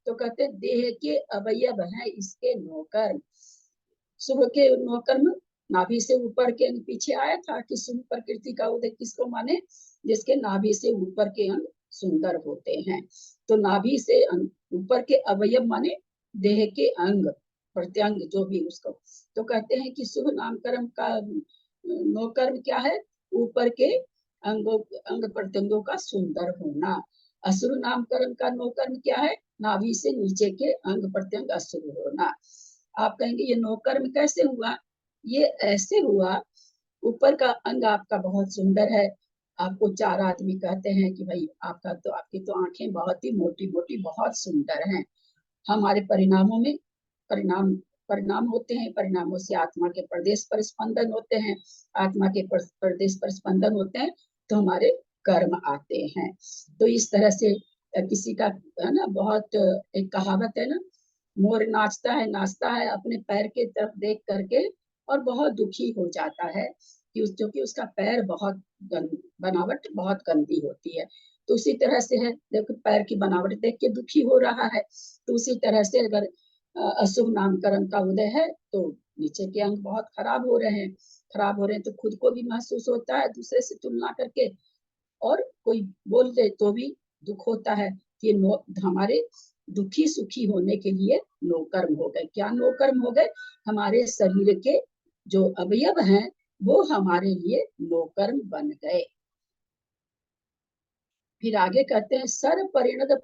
तो कहते देह के अवयव है इसके नौकर्म। शुभ के नौकर्म नाभि से ऊपर के अंग, पीछे आया था कि शुभ प्रकृति का उदय किसको माने? जिसके नाभि से ऊपर के अंग सुंदर होते हैं। तो नाभि से ऊपर के अवयव माने देह के अंग, प्रत्यंग जो भी उसको। तो कहते हैं कि शुभ नामकरण का नौकर्म क्या है? ऊपर के अंगों, अंग प्रत्यंगों का सुंदर होना। अशुभ नामकरण का नौकर्म क्या है? नाभि से नीचे के अंग प्रत्यंग अशुभ होना। आप कहेंगे ये नौकर्म कैसे हुआ? ये ऐसे हुआ, ऊपर का अंग आपका बहुत सुंदर है, आपको चार आदमी कहते हैं कि भाई आपकी तो आंखें बहुत ही मोटी मोटी बहुत सुंदर हैं। हमारे परिणामों में परिणाम होते हैं, परिणामों से आत्मा के प्रदेश पर स्पंदन होते हैं, आत्मा के प्रदेश पर स्पंदन होते हैं तो हमारे कर्म आते हैं। तो इस तरह से किसी का है ना, बहुत एक कहावत है ना, मोर नाचता है अपने पैर के तरफ देख करके और बहुत दुखी हो जाता है कि क्योंकि उसका पैर बहुत बनावट बहुत गंदी होती है। तो उसी तरह से है, देखो पैर की बनावट देख के दुखी हो रहा है। तो उसी तरह से अगर अशुभ नामकरण का उदय है तो नीचे के अंग बहुत खराब हो रहे हैं तो खुद को भी महसूस होता है दूसरे से तुलना करके, और कोई बोल दे तो भी दुख होता है कि हमारे दुखी सुखी होने के लिए नौकर्म हो गए। क्या नौकर्म हो गए? हमारे शरीर के जो अवयव हैं वो हमारे लिए नौकर्म बन गए। फिर आगे कहते हैं सर परिणत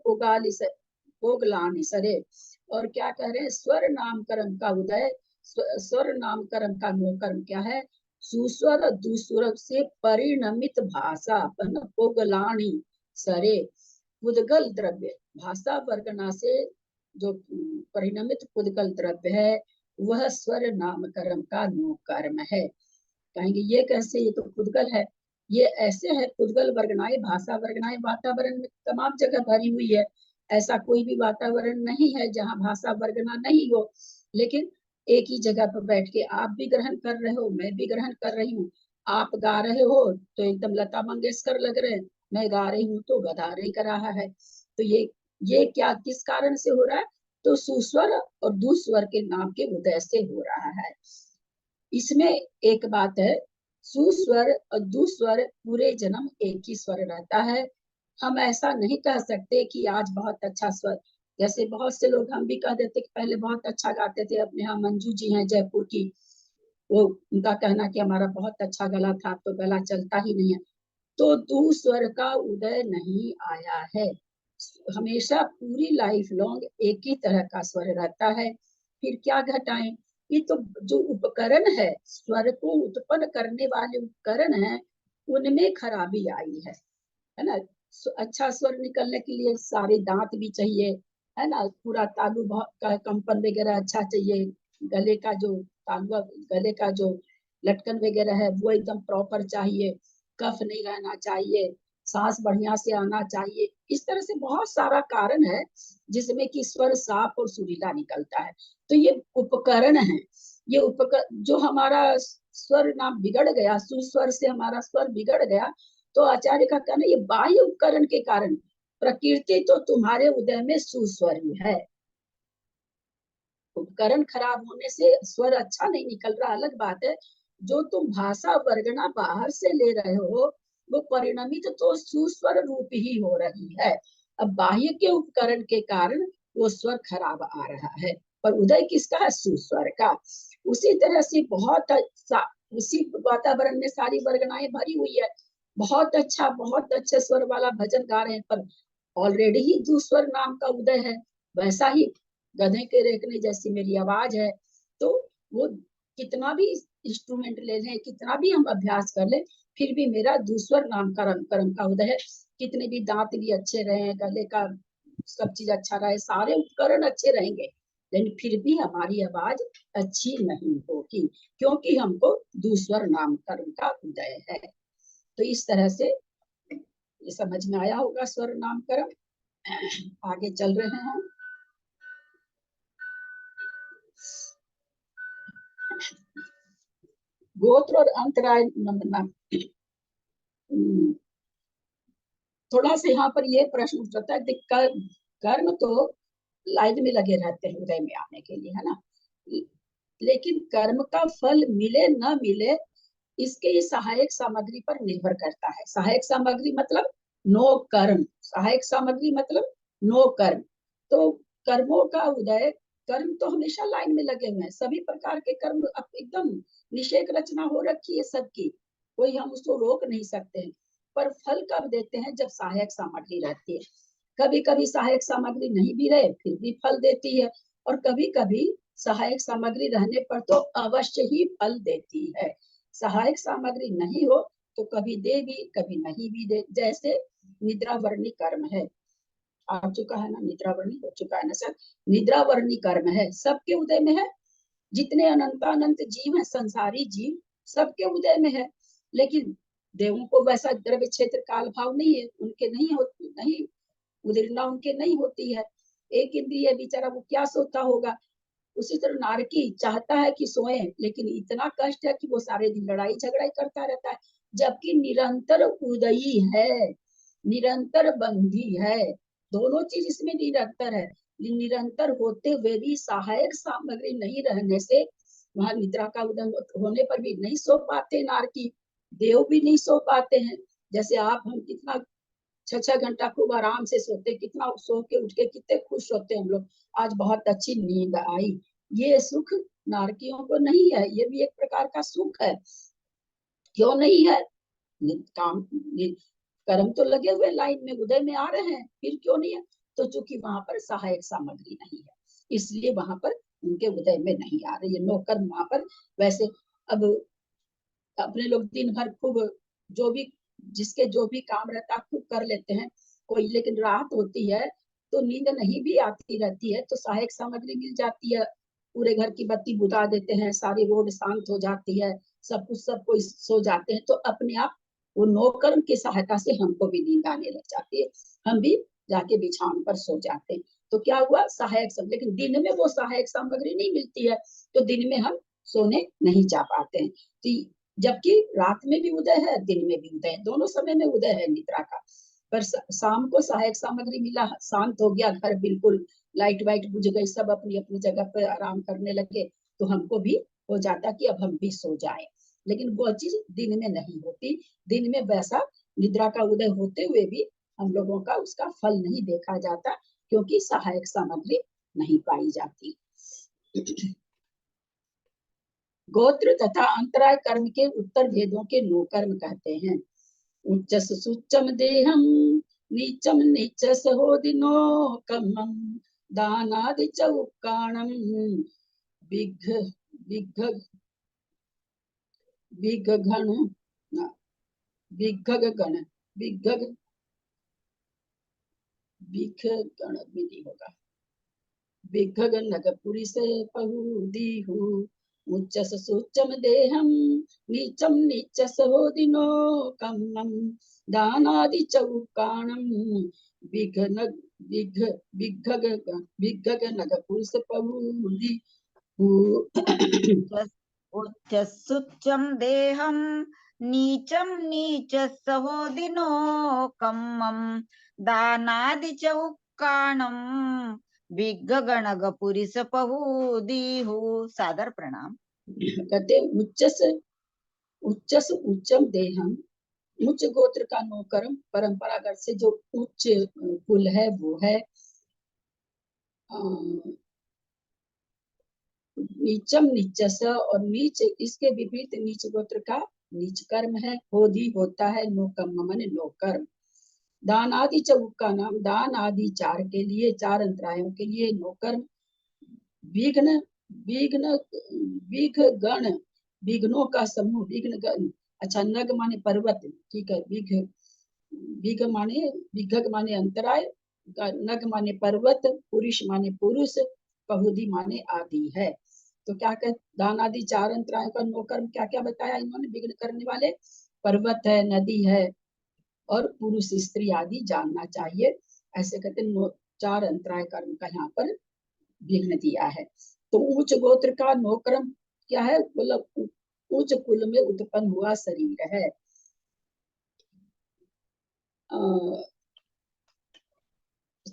पोगलानि सरे। और क्या कह रहे हैं? स्वर नामकरण का उदय, स्वर नामकरण का नौकर्म क्या है? सुस्वर दुस्वर से परिणमित भाषा पोगलानी सरे। पुद्गल द्रव्य, भाषा वर्गना से जो परिणमित पुद्गल द्रव्य है वह स्वर नामकरण का नौकर्म है। कहेंगे ये कैसे? ये तो पुद्गल है। ये ऐसे है, पुद्गल वर्गनाएं, भाषा वर्गनाएं वातावरण में तमाम जगह भरी हुई है। ऐसा कोई भी वातावरण नहीं है जहाँ भाषा वर्गना नहीं हो। लेकिन एक ही जगह पर बैठ के आप भी ग्रहण कर रहे हो, मैं भी ग्रहण कर रही हूँ। आप गा रहे हो तो एकदम लता मंगेशकर लग रहे हैं, मैं गा रही हूँ तो गदा नहीं कर रहा है। तो ये क्या किस कारण से हो रहा है? तो सुस्वर और दुस्वर के नाम के उदय से हो रहा है। इसमें एक बात है, सुस्वर और दुस्वर पूरे जन्म एक ही स्वर रहता है। हम ऐसा नहीं कह सकते कि आज बहुत अच्छा स्वर, जैसे बहुत से लोग हम भी कह देते कि पहले बहुत अच्छा गाते थे। अपने यहाँ मंजू जी हैं जयपुर की, वो उनका कहना कि हमारा बहुत अच्छा गला था, अब तो गला चलता ही नहीं है। तो दुस्वर का उदय नहीं आया है। हमेशा पूरी लाइफ लॉन्ग एक ही तरह का स्वर रहता है। फिर क्या घटाएं? ये तो जो उपकरण है, स्वर को उत्पन्न करने वाले उपकरण है, उनमें खराबी आई है ना। अच्छा स्वर निकलने के लिए सारे दांत भी चाहिए, है ना, पूरा तालु का कंपन वगैरह अच्छा चाहिए, गले का जो तालुआ, गले का जो लटकन वगैरह है वो एकदम प्रॉपर चाहिए, कफ नहीं रहना चाहिए, सांस बढ़िया से आना चाहिए। इस तरह से बहुत सारा कारण है जिसमें कि स्वर साफ और सुरीला निकलता है। तो ये उपकरण है, ये उपकरण जो हमारा स्वर ना बिगड़ गया, सुस्वर से हमारा स्वर बिगड़ गया, तो आचार्य का कहना ये बाह्य उपकरण के कारण, प्रकृति तो तुम्हारे उदय में सुस्वर ही है। उपकरण खराब होने से स्वर अच्छा नहीं निकल रहा अलग बात है, जो तुम भाषा वर्गना बाहर से ले रहे हो वो परिणमित तो सुस्वर रूप ही हो रही है। अब बाह्य के उपकरण के कारण वो स्वर खराब आ रहा है, पर उदय किसका है? सुस्वर का। उसी तरह से उसी वातावरण में सारी वर्गनाएं भरी हुई है, बहुत अच्छे स्वर वाला भजन गा रहे हैं, पर ऑलरेडी ही दुस्वर नाम का उदय है। वैसा ही गधे के रेखने जैसी मेरी आवाज है, तो वो कितना भी इंस्ट्रूमेंट ले लें, कितना भी हम अभ्यास कर ले, फिर भी मेरा दुस्वर नाम का कर्म का उदय है। कितने भी दांत भी अच्छे रहे, गले का सब चीज अच्छा रहे, सारे उपकरण अच्छे रहेंगे, लेकिन फिर भी हमारी आवाज अच्छी नहीं होगी, क्योंकि हमको दुस्वर नाम कर्म का उदय है। तो इस तरह से ये समझ में आया होगा स्वर नाम कर्म। आगे चल रहे हैं। गोत्र और अंतराय थोड़ा सा यहाँ पर ये प्रश्न उठता है, कर्म तो लाइन में लगे रहते हैं उदय में आने के लिए, है ना, लेकिन कर्म का फल मिले न मिले इसके सहायक सामग्री पर निर्भर करता है। सहायक सामग्री मतलब नो कर्म, सहायक सामग्री मतलब नो कर्म। तो कर्मों का उदय, कर्म तो हमेशा लाइन में लगे हुए हैं, सभी प्रकार के कर्म एकदम निषेक रचना हो रखी है सबकी, कोई हम उसको रोक नहीं सकते हैं, पर फल कब देते हैं? जब सहायक सामग्री रहती है। कभी कभी सहायक सामग्री नहीं भी रहे फिर भी फल देती है, और कभी कभी सहायक सामग्री रहने पर तो अवश्य ही फल देती है। सहायक सामग्री नहीं हो तो कभी दे भी कभी नहीं भी दे। जैसे निद्रावर्णी कर्म है, आ चुका है ना, निद्रावर्णी हो चुका है ना सर, निद्रावर्णी कर्म है, सबके उदय में है। जितने अनंतानंत जीव है, संसारी जीव, सबके उदय में है। लेकिन देवों को वैसा द्रव्य क्षेत्र काल भाव नहीं है, उनके नहीं होती, नहीं उदीर्णा उनके नहीं होती है। एक इंद्रिय बेचारा वो क्या सोता होगा। उसी तरह नारकी चाहता है कि सोए, लेकिन इतना कष्ट है कि वो सारे दिन लड़ाई झगड़ा करता रहता है, जबकि निरंतर उदयी है, निरंतर बंधी है, दोनों चीज इसमें निरंतर है। निरंतर होते हुए भी सहायक सामग्री नहीं रहने से वहां निद्रा का उदय होने पर भी नहीं सो पाते नारकी, देव भी नहीं सो पाते हैं। जैसे आप हम कितना 6-6 घंटा खूब आराम से सोते, कितना सो के उठ के कितने खुश होते हम लोग, आज बहुत अच्छी नींद आई। ये सुख नारकियों को नहीं है, ये भी एक प्रकार का सुख है। क्यों नहीं है? काम कर्म तो लगे हुए लाइन में उदय में आ रहे हैं, फिर क्यों नहीं है? तो चूंकि वहां पर सहायक सामग्री नहीं है, इसलिए वहां पर उनके उदय में नहीं आ रही है। नो कर्म वहां पर। वैसे अब अपने लोग दिन भर खूब जो भी जिसके जो भी काम रहता है खूब कर लेते हैं कोई, लेकिन रात होती है तो नींद नहीं भी आती रहती है, तो सहायक सामग्री मिल जाती है, पूरे घर की बत्ती बुझा देते हैं, सारी रोड शांत हो जाती है, सब कोई सो जाते हैं, तो अपने आप वो नौकर्म की सहायता से हमको भी नींद आने लग जाती है, हम भी जाके बिछावन पर सो जाते हैं। तो क्या हुआ? सहायक सब, लेकिन दिन में वो सहायक सामग्री नहीं मिलती है, तो दिन में हम सोने नहीं जा पाते हैं। तो जबकि रात में भी उदय है, दिन में भी उदय है, दोनों समय में उदय है निद्रा का। पर शाम को सहायक सामग्री मिला, शांत हो गया घर, बिल्कुल लाइट वाइट बुझ गई, सब अपनी अपनी जगह पर आराम करने लगे, तो हमको भी हो जाता कि अब हम भी सो जाएं। लेकिन वो चीज दिन में नहीं होती, दिन में वैसा निद्रा का उदय होते हुए भी हम लोगों का उसका फल नहीं देखा जाता, क्योंकि सहायक सामग्री नहीं पाई जाती। गोत्र तथा अंतराय कर्म के उत्तर भेदों के नो कर्म कहते हैं। उच्चस सुच्चम देहम नीचम नीचस हो दिनो कमम दानादि चौकाणम विघ विघ विघघन विघगण विघग विघगण विधि होगा, विघगन नगपुरी से पहुदी हूँ उच्चस सूच्चम देहम नीचम नीचसहोदिनो कम्मम दानादि चौकाणम विघ्न विघ विघ्नग पुरुष पहुदि उच्चसुच्चं देहं नीचं नीचसहोदिनो कम्मं दानादि चौक्काणं विघ्नगणगपुरिसपहुदीहु। सादर प्रणाम। कहते उच्चस उच्चम देहम, उच्च गोत्र का नौकरम, परंपरागत से जो उच्च कुल है वो है। नीचम नीचस, और नीच इसके विपरीत नीच गोत्र का नीच कर्म है। होदी होता है, नो कर्म माने नो कर्म। दान आदि चौक का नाम, दान आदि चार के लिए, चार अंतरायों के लिए नो कर्म। विघ्न विघ्न विघ गण, विघ्नों का समूह, विघ्न गण। अच्छा, नग माने पर्वत, ठीक है। विघ विघ माने विघग माने अंतराय, नग माने पर्वत, पुरुष माने पुरुष, बहुदी माने आदि है। तो क्या कह, दान आदि चार अंतरायों का नो कर्म क्या क्या बताया इन्होंने? विघ्न करने वाले पर्वत है, नदी है, और पुरुष स्त्री आदि जानना चाहिए। ऐसे कहते नो, चार अंतराय कर्म का यहाँ पर विघ्न दिया है। तो उच्च गोत्र का नोकर्म क्या है? मतलब उच्च कुल में उत्पन्न हुआ शरीर है।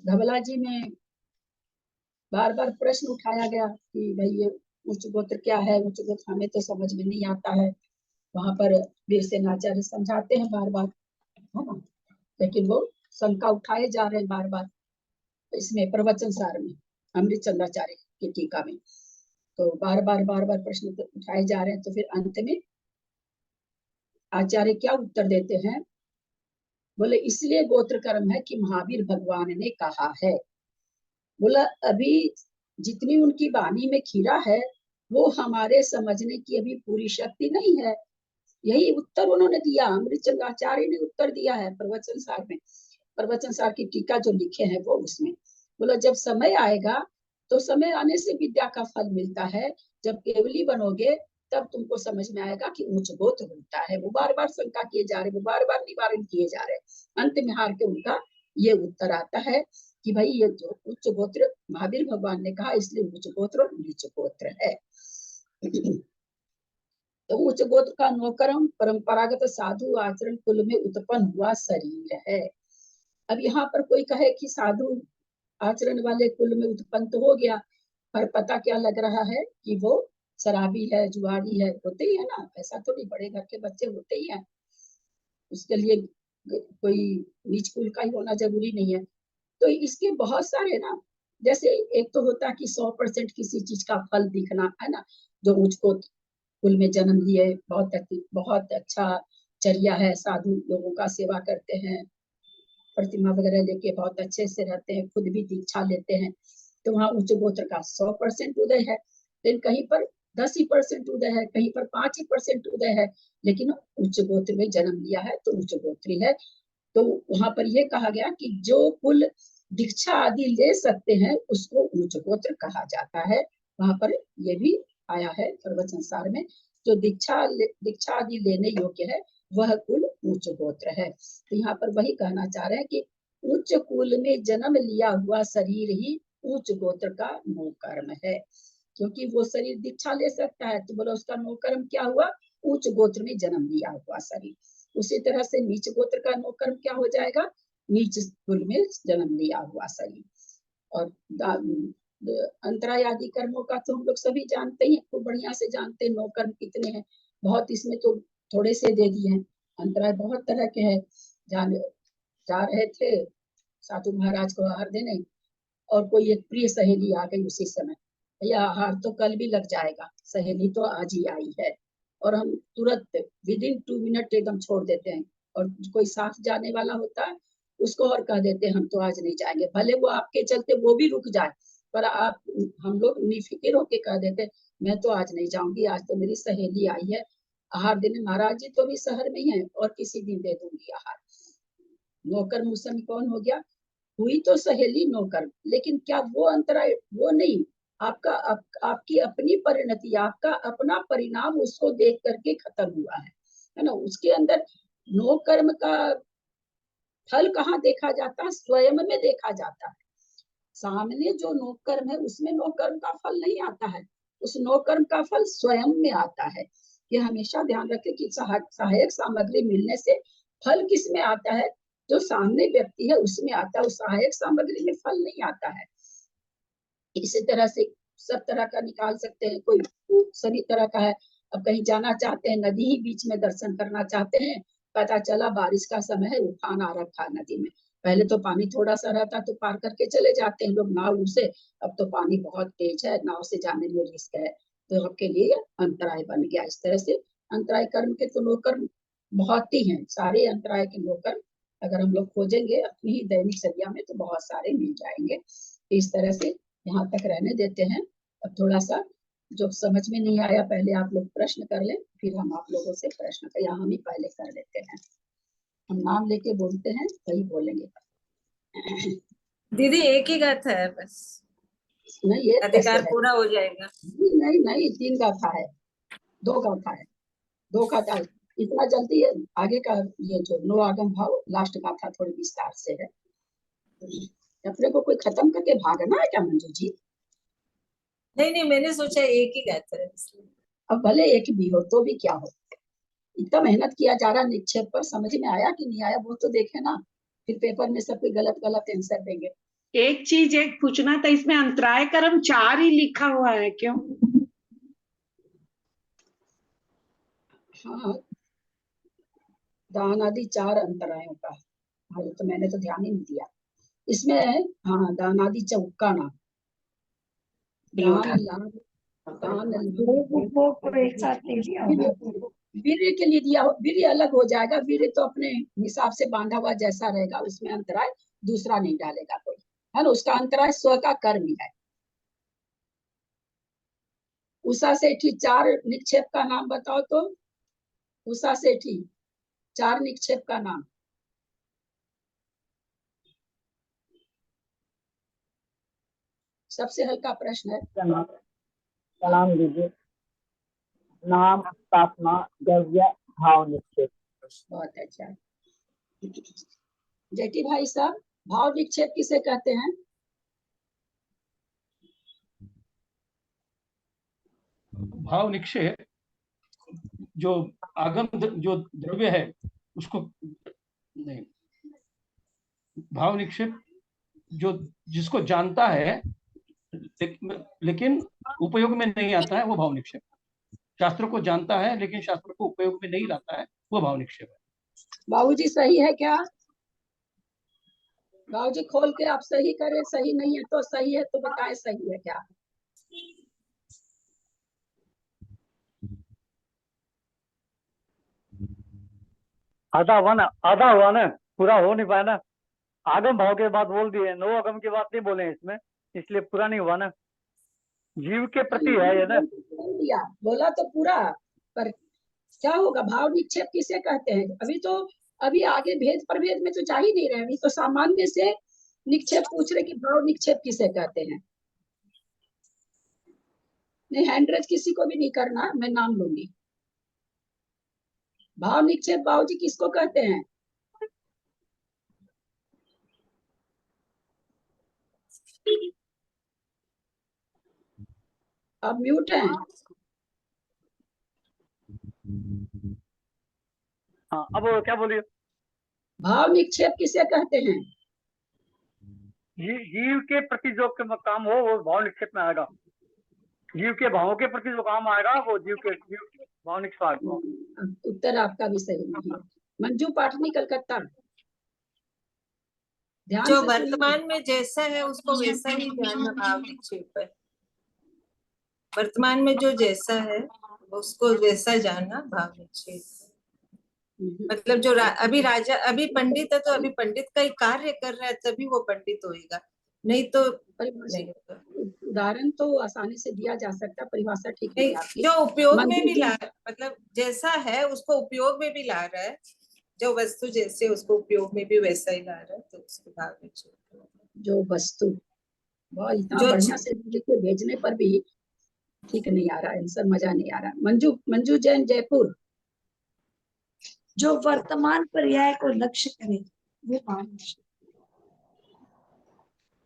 धवला जी में बार बार प्रश्न उठाया गया कि भाई ये उच्च गोत्र क्या है? उच्च गोत्र हमें तो समझ में नहीं आता है। वहां पर वीरसेनाचार्य समझाते हैं बार बार, है ना, लेकिन वो शंका उठाए जा रहे हैं बार बार इसमें प्रवचन सार में, अमृत चंद्राचार्य की टीका में। तो बार बार प्रश्न उठाए जा रहे हैं। तो फिर अंत में आचार्य क्या उत्तर देते हैं? बोले इसलिए गोत्र कर्म है कि महावीर भगवान ने कहा है। बोला अभी जितनी उनकी वाणी में खीरा है वो हमारे समझने की अभी पूरी शक्ति नहीं है। यही उत्तर उन्होंने दिया, अमृतचंद आचार्य ने उत्तर दिया है प्रवचन सार में। प्रवचन सार की टीका जो लिखे हैं वो उसमें बोला जब समय आएगा तो समय आने से विद्या का फल मिलता है। जब केवली बनोगे तब तुमको समझ में आएगा कि उच्च गोत्र होता है। वो बार बार शंका किए जा रहे, वो बार बार निवारण किए जा रहे। अंत में हार के उनका ये उत्तर आता है कि भाई ये जो उच्च गोत्र महावीर भगवान ने कहा, इसलिए उच्च गोत्र और नीच गोत्र है। तो उच्च गोत्र का नौकरम परंपरागत साधु आचरण कुल में उत्पन्न हुआ शरीर है। अब यहाँ पर कोई कहे कि साधु आचरण वाले कुल में उत्पन्न तो हो गया, पर पता क्या लग रहा है कि वो शराबी है, जुआरी है। होते ही है ना, ऐसा तो नहीं, बड़े घर के बच्चे होते ही हैं, उसके लिए कोई नीच कुल का ही होना जरूरी नहीं है। तो इसके बहुत सारे ना, जैसे एक तो होता है कि 100% किसी चीज का फल दिखना, है ना, जो मुझको कुल में जन्म लिए, बहुत अच्छा चर्या है, साधु लोगों का सेवा करते हैं, प्रतिमा वगैरह लेके बहुत अच्छे से रहते हैं, खुद भी दीक्षा लेते हैं। तो वहाँ उच्च गोत्र का 100% उदय है। लेकिन कहीं पर 10% उदय है, कहीं पर 5% उदय है, लेकिन उच्च गोत्र में जन्म लिया है तो उच्च गोत्री है। तो वहां पर यह कहा गया कि जो कुल दीक्षा आदि ले सकते हैं उसको उच्च गोत्र कहा जाता है। वहां पर यह भी आया है प्रवचन सार में, जो दीक्षा आदि लेने योग्य है वह कुल उच्च गोत्र है। तो यहाँ पर वही कहना चाह रहे हैं कि उच्च कुल में जन्म लिया हुआ शरीर ही उच्च गोत्र का नोकर्म है। क्योंकि वो शरीर दीक्षा ले सकता है तो बोला उसका नोकर्म क्या हुआ? उच्च गोत्र में जन्म लिया हुआ शरीर। उसी तरह से नीच गोत्र का नोकर्म क्या हो जाएगा? नीच कुल में जन्म लिया हुआ शरीर। और अंतराय आदि कर्मों का तो हम लोग सभी जानते ही, खूब बढ़िया से जानते हैं नौकर्म कितने हैं। बहुत, इसमें तो थोड़े से दे दिए हैं। अंतराय बहुत तरह के हैं। जा रहे थे साधु महाराज को आहार देने, और कोई एक प्रिय सहेली आ गई उसी समय, भैया आहार तो कल भी लग जाएगा, सहेली तो आज ही आई है। और हम तुरंत विदिन 2 मिनट एकदम छोड़ देते हैं। और कोई साथ जाने वाला होता है उसको और कह देते हैं हम तो आज नहीं जाएंगे, भले वो आपके चलते वो भी रुक जाए, पर आप, हम लोग निफिक्र होके कह देते मैं तो आज नहीं जाऊंगी, आज तो मेरी सहेली आई है आहार देने। महाराज जी तो भी शहर में ही है, और किसी दिन दे दूंगी आहार। नौकर मुसम कौन हो गया? हुई तो सहेली नौकर, लेकिन क्या वो अंतराय? वो नहीं, आपकी अपनी परिणति, आपका अपना परिणाम उसको देख करके खत्म हुआ है ना। उसके अंदर नो कर्म का फल कहाँ देखा जाता है? स्वयं में देखा जाता है। सामने जो नो कर्म है उसमें नो कर्म का फल नहीं आता है, उस नो कर्म का फल स्वयं में आता है। ये हमेशा ध्यान रखें कि सहायक सामग्री मिलने से फल किस में आता है? जो सामने व्यक्ति है उसमें आता है, उस सहायक सामग्री में फल नहीं आता है। इसी तरह से सब तरह का निकाल सकते हैं, कोई सभी तरह का है। अब कहीं जाना चाहते हैं, नदी ही बीच में दर्शन करना चाहते हैं, पता चला बारिश का समय है, उफान आ रखा नदी में। पहले तो पानी थोड़ा सा रहता तो पार करके चले जाते हैं लोग नाव से, अब तो पानी बहुत तेज है, नाव से जाने में रिस्क है, तो आपके लिए अंतराय बन गया। इस तरह से अंतराय कर्म के तो लोग कर्म बहुत ही हैं, सारे अंतराय के लोग कर्म अगर हम लोग खोजेंगे अपनी ही दैनिक चर्या में तो बहुत सारे मिल जाएंगे। इस तरह से यहाँ तक रहने देते हैं। अब थोड़ा सा जो समझ में नहीं आया पहले आप लोग प्रश्न कर लें, फिर हम आप लोगों से प्रश्न का यहाँ हम ही पहले कर लेते हैं। हम नाम लेके बोलते हैं, वही बोलेंगे। दीदी एक ही गाथा है बस, नहीं ये अधिकार कैसे है? पूरा हो जाएगा। नहीं नहीं 3 गाथा है, 2 गाथा है, 2 गाथा है। इतना जल्दी है आगे का ये जो नो आगम भाव लास्ट गाथा थोड़ी विस्तार से है। अपने को कोई खत्म करके भागना है क्या मंजू जी? नहीं नहीं, मैंने सोचा एक ही गाथा है इसलिए। अब भले एक भी हो तो भी क्या हो, इतना मेहनत किया जा रहा निक्षेप पर, समझ में आया कि नहीं आया वो तो देखे ना, फिर पेपर में सब कोई गलत गलत आंसर देंगे। एक चीज एक पूछना था, इसमें अंतराय कर्म 4 ही लिखा हुआ है क्यों? हाँ दान आदि 4 अंतरायों का, हाँ तो मैंने तो ध्यान ही नहीं दिया इसमें। हाँ दान आदि चौका नाम, दान लाभ, दान वीर्य के लिए दिया, वीर्य अलग हो जाएगा, वीर्य तो अपने हिसाब से बांधा हुआ जैसा रहेगा, उसमें अंतराय दूसरा नहीं डालेगा कोई, है ना। उसका अंतराय स्व का कर्म ही है। उषा सेठी 4 निक्षेप का नाम बताओ तो, उषा सेठी 4 निक्षेप का नाम। सबसे हल्का प्रश्न है। प्रणाम दीजिए। नाम, स्थापना, द्रव्य, भाव, निक्षेप। बहुत अच्छा। जेठी भाई साहब भाव निक्षेप किसे कहते हैं? भाव निक्षेप जो आगम जो द्रव्य है उसको नहीं, भाव निक्षेप जो जिसको जानता है लेकिन उपयोग में नहीं आता है वो भाव निक्षेप। शास्त्र को जानता है लेकिन शास्त्र को उपयोग में नहीं लाता है वो भाव निक्षेप है। बाबूजी सही है क्या? बाबूजी खोल के आप सही करें, सही नहीं है तो सही है तो बताएं सही है क्या? आधा हुआ ना, पूरा हो नहीं पाया ना। आगम भाव के बाद बोल दिए, नो आगम के बाद नहीं बोले इसमें, इसलिए पूरा नहीं हुआ ना। जीव के प्रति है ये ना। दिया बोला तो पूरा, पर क्या होगा? भाव निक्षेप किसे कहते हैं? अभी आगे भेद प्रभेद में तो जा ही नहीं रहे, अभी तो सामान्य से निक्षेप पूछ रहे कि भाव निक्षेप किसे कहते हैं। नहीं हैंडरेज किसी को भी नहीं करना, मैं नाम लूंगी। भाव निक्षेप बाबूजी किसको कहते हैं? आप म्यूट हैं। हाँ अब क्या बोलिए? भाव निक्षेप किसे कहते हैं? जीव के प्रति जो काम हो वो भाव निक्षेप में आएगा। जीव के भावों के प्रति जो काम आएगा वो जीव भाव निक्षेप आएगा। उत्तर आपका भी सही नहीं है। मंजू पाटनी कलकत्ता, ध्यान जो से वर्तमान में जैसा है उसको वैसा ही जानना भाव निक्षेप है। वर्तमान में जो जैसा है उसको वैसा जानना भाव निक्षेप है। मतलब जो अभी पंडित है तो अभी पंडित का ही कार्य कर रहा है तभी वो पंडित होएगा, नहीं तो नहीं होगा। उदाहरण तो आसानी से दिया जा सकता, परिभाषा ठीक नहीं, नहीं आपकी। जो उपयोग में भी ला, मतलब जैसा है उसको उपयोग में भी ला रहा है, जो वस्तु जैसे उसको उपयोग में भी वैसा ही ला रहा है तो उसको भाव निक्षेप। जो वस्तु बहुत इतना जो बढ़िया से लिख के भेजने पर भी ठीक नहीं आ रहा है आंसर, मजा नहीं आ रहा। मंजू जैन जयपुर। जो वर्तमान पर्याय को लक्ष्य करे वो भाव निक्षेप।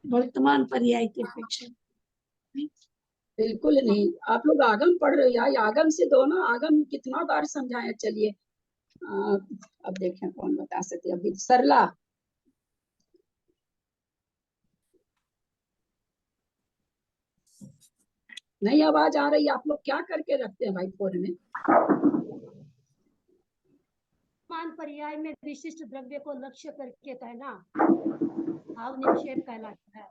वर्तमान पर्याय की अपेक्षा बिल्कुल नहीं। आप लोग आगम पढ़ रहे हो यार, आगम से दो ना, आगम कितना बार समझाया। चलिए अब देखें कौन बता सकते। अभी सरला। नहीं आवाज आ रही। आप लोग क्या करके रखते हैं भाई फोन में? वर्तमान पर्याय में विशिष्ट द्रव्य को लक्ष्य करके कहना भाव निक्षेप कहलाता है।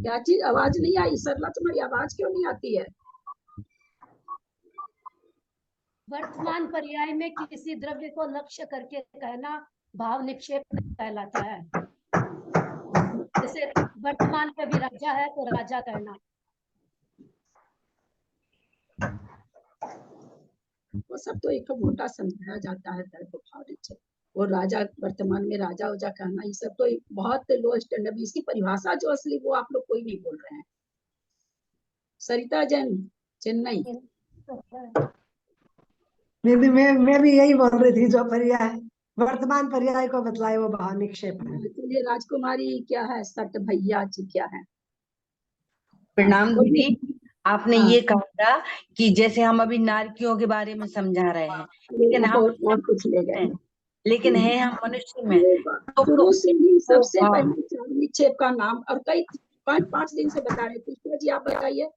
क्या चीज? आवाज नहीं आई सरला, तुम्हारी आवाज क्यों नहीं आती है? वर्तमान पर्याय में किसी द्रव्य को लक्ष्य करके कहना भाव निक्षेप कहलाता है। जैसे वर्तमान में भी राजा है तो राजा कहना। वो सब तो एक मोटा समझाया जाता है तर्क भाव निक्षेप। और राजा वर्तमान में राजा उजा कहना, ये सब तो बहुत लो स्टैंडर्ड। इसकी परिभाषा जो असली वो आप लोग कोई नहीं बोल रहे हैं। सरिता जैन चेन्नई। दीदी मैं भी यही बोल रही थी, जो पर्याय वर्तमान पर्याय को बतलाए वो भाव निक्षेप है। चलिए राजकुमारी क्या है? सट भैया जी क्या है? प्रणाम दीदी। आपने हाँ। ये कहा था कि जैसे हम अभी नारकियों के बारे में समझा रहे हैं, लेकिन हम और कुछ ले गए। लेकिन है हम मनुष्य में तो शुरू से ही सबसे हाँ। पहले चार निक्षेप का नाम, और कई 5 दिन से बता रहे थे जी। आप बताइए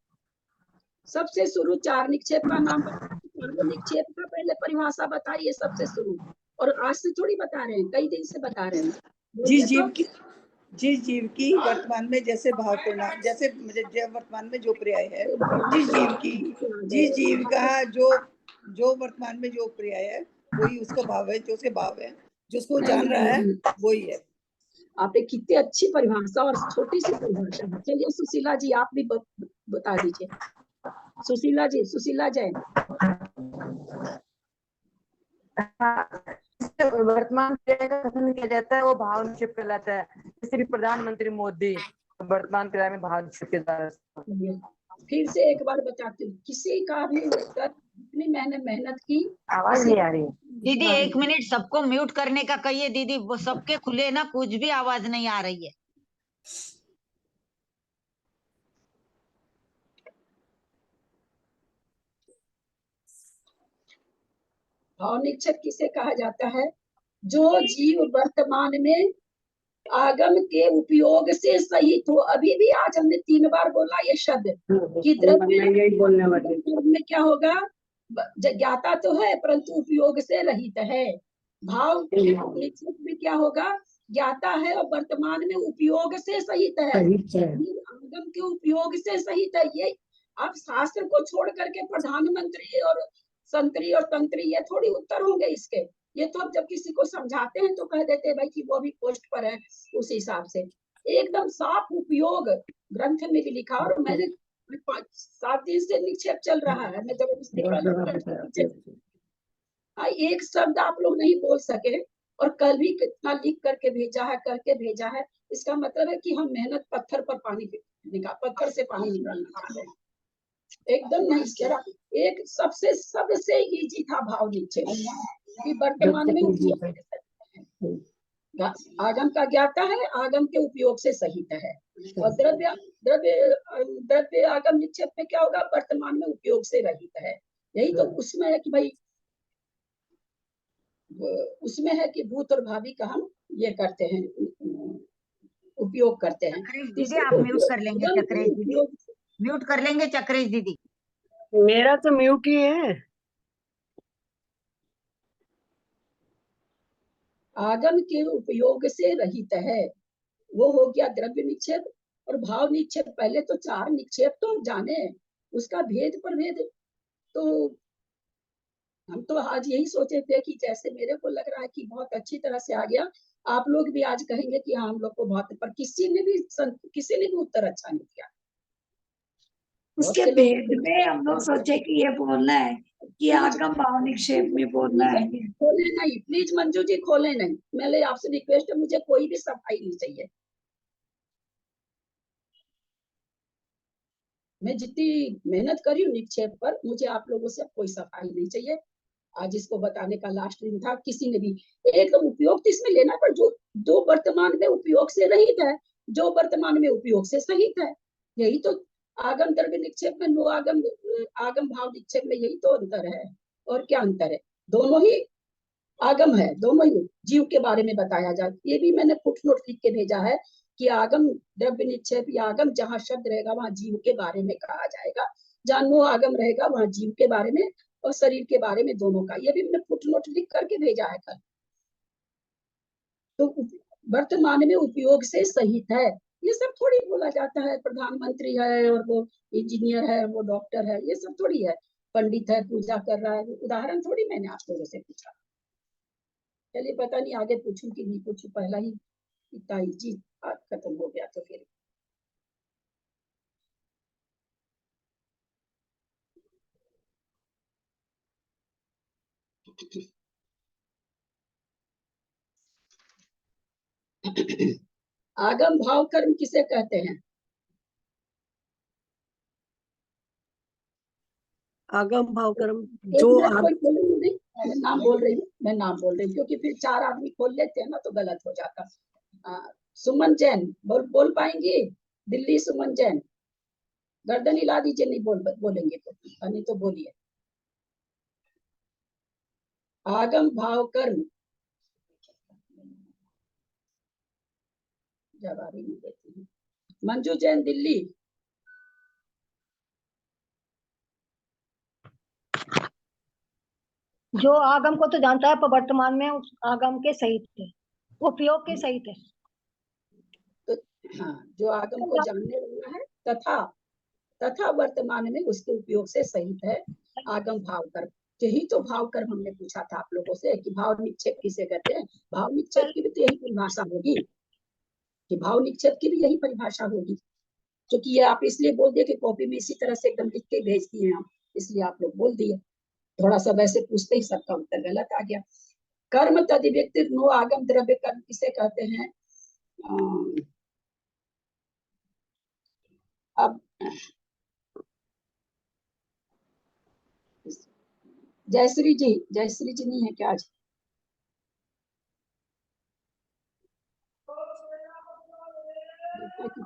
सबसे शुरू चार निक्षेप का नाम बताइए, निक्षेप का पहले परिभाषा बताइए सबसे शुरू। और आज से थोड़ी बता रहे हैं, कई दिन से बता रहे हैं। जिस जीव की वर्तमान में जैसे भाव को नाम, जैसे वर्तमान में जो पर्याय है, जिस जीव का जो वर्तमान में जो पर्याय है वही उसका भाव है, जो उसके भाव है, जो उसको जान रहा है वही है। आपने कितनी अच्छी परिभाषा और छोटी सी परिभाषा है। चलिए सुशीला जी आप भी बता दीजिए। सुशीला जी, सुशीला जैन। वर्तमान पर्याय का कथन किया जाता है वो भाव निक्षेप कहलाता है। जैसे भी प्रधानमंत्री मोदी वर्तमान पर्याय में भाव निक्षेप के द्वारा। फिर से एक बार बताती हूँ, किसी का भी उत्तर जितनी मैंने मेहनत की। आवाज नहीं आ रही दीदी 1 मिनट सबको म्यूट करने का कहिए दीदी, वो सबके खुले ना, कुछ भी आवाज नहीं आ रही है। भाव निक्षेप किसे कहा जाता है? जो जीव वर्तमान में आगम के उपयोग से सहित हो। अभी भी आज हमने 3 बार बोला ये शब्द कि द्रव्य में क्या होगा? ज्ञाता तो है परंतु उपयोग से रहित है। भाव निक्षेप में क्या होगा? ज्ञाता है और वर्तमान में उपयोग से सहित है। आगम के उपयोग से सहित है। ये आप शास्त्र को छोड़ करके प्रधानमंत्री और संतरी और तंत्री ये थोड़ी उत्तर होंगे इसके। ये तो अब जब किसी को समझाते हैं तो कह देते हैं भाई कि वो भी पोस्ट पर है उस हिसाब से। एकदम साफ उपयोग ग्रंथ में भी लिखा। और मैंने 7 दिन से निक्षेप चल रहा है। मैं जब एक शब्द आप लोग नहीं बोल सके और कल भी कितना लिख करके भेजा है, करके भेजा है। इसका मतलब है कि हम मेहनत पत्थर पर पानी पत्थर से पानी निकालना चाह रहे हैं। एकदम नहीं करा। एक सबसे इजी था भाव निक्षेप कि वर्तमान में आगम का ज्ञाता है, आगम के उपयोग से सहित है। और द्रव्य आगम निक्षेप में क्या होगा? वर्तमान में उपयोग से रहित है। यही तो उसमें है कि भाई उसमें है कि भूत और भावी का हम ये करते हैं, उपयोग करते हैं। दीदी आप म्यूट कर लेंगे चक्रेश दीदी, म्यूट कर लेंगे चक्रेश दीदी। मेरा तो म्यूट ही है। आगम के उपयोग से रहित है, वो हो गया द्रव्य निक्षेप। और भाव निक्षेप पहले तो 4 निक्षेप तो जाने, उसका भेद प्रभेद तो हम तो आज यही सोचे थे कि जैसे मेरे को लग रहा है कि बहुत अच्छी तरह से आ गया। आप लोग भी आज कहेंगे कि हाँ हम लोग को बहुत, पर किसी ने भी उत्तर अच्छा नहीं दिया। उसके भेद में हम लोग सोचे कि ये बोलना है कि आगम भाव निक्षेप में बोलना है। खोले नहीं प्लीज मंजू जी, खोले नहीं। मेरे आपसे रिक्वेस्ट है, मुझे कोई भी सफाई नहीं चाहिए। मैं जितनी मेहनत करी हूँ निक्षेप पर, मुझे आप लोगों से कोई सफाई नहीं चाहिए। आज इसको बताने का लास्ट दिन था, किसी ने भी एकदम उपयोग तो इसमें लेना, पर जो वर्तमान में उपयोग से रहित है, जो वर्तमान में उपयोग से सहित है, यही तो आगम द्रव्य निक्षेप में, नो आगम आगम भाव निक्षेप में यही तो अंतर है। और क्या अंतर है? दोनों ही आगम है, दोनों ही जीव के बारे में बताया जाए। ये भी मैंने फुटनोट लिख के भेजा है कि आगम द्रव्य निक्षेप या आगम जहाँ शब्द रहेगा वहां जीव के बारे में कहा जाएगा, जहाँ नो आगम रहेगा वहां जीव के बारे में और शरीर के बारे में, दोनों का। ये भी मैंने फुटनोट लिख करके भेजा है कल। तो वर्तमान में उपयोग से सहित है, ये सब थोड़ी बोला जाता है। प्रधानमंत्री है और वो इंजीनियर है, वो डॉक्टर है, ये सब थोड़ी है। पंडित है, पूजा कर रहा है, उदाहरण थोड़ी मैंने आप लोगों से पूछा। चलिए, पता नहीं आगे पूछूं कि नहीं पूछूं, पहला ही इतना इजी खत्म हो गया तो फिर। आगम भाव कर्म किसे कहते हैं? आगम भाव कर्म एक जो मिनट, कोई बोले नहीं, मैं नाम बोल रही हूँ, मैं नाम बोल रही हूँ, क्योंकि फिर 4 आदमी खोल लेते हैं ना तो गलत हो जाता। सुमन जैन बोल पाएंगी? दिल्ली सुमन जैन, गर्दन हिला दीजिए, नहीं बोलेंगे तो, नहीं तो बोलिए। आगम भाव कर्म जवाब ही नहीं देती। मंजू जैन दिल्ली, जो आगम को तो जानता है पर वर्तमान में उस आगम के सहित है, उपयोग के सहित है। तो हाँ, जो आगम को जानने वाला है तथा वर्तमान में उसके उपयोग से सहित है, आगम भाव कर्म। यही तो भाव कर्म हमने पूछा था आप लोगों से कि भाव निक्षेप किसे कहते हैं। भाव निक्षेप की भी तो यही परिभाषा होगी, कि भाव निक्षेप की भी यही परिभाषा होगी। क्योंकि ये आप इसलिए बोल दिए कि कॉपी में इसी तरह से एकदम लिख के भेज दिए हम, इसलिए आप लोग बोल दिए। थोड़ा सा वैसे पूछते ही सबका उत्तर गलत आ गया। कर्म तदिव्यक्ति नो आगम द्रव्य कर्म किसे कहते हैं? अब जयश्री जी नहीं है क्या आज?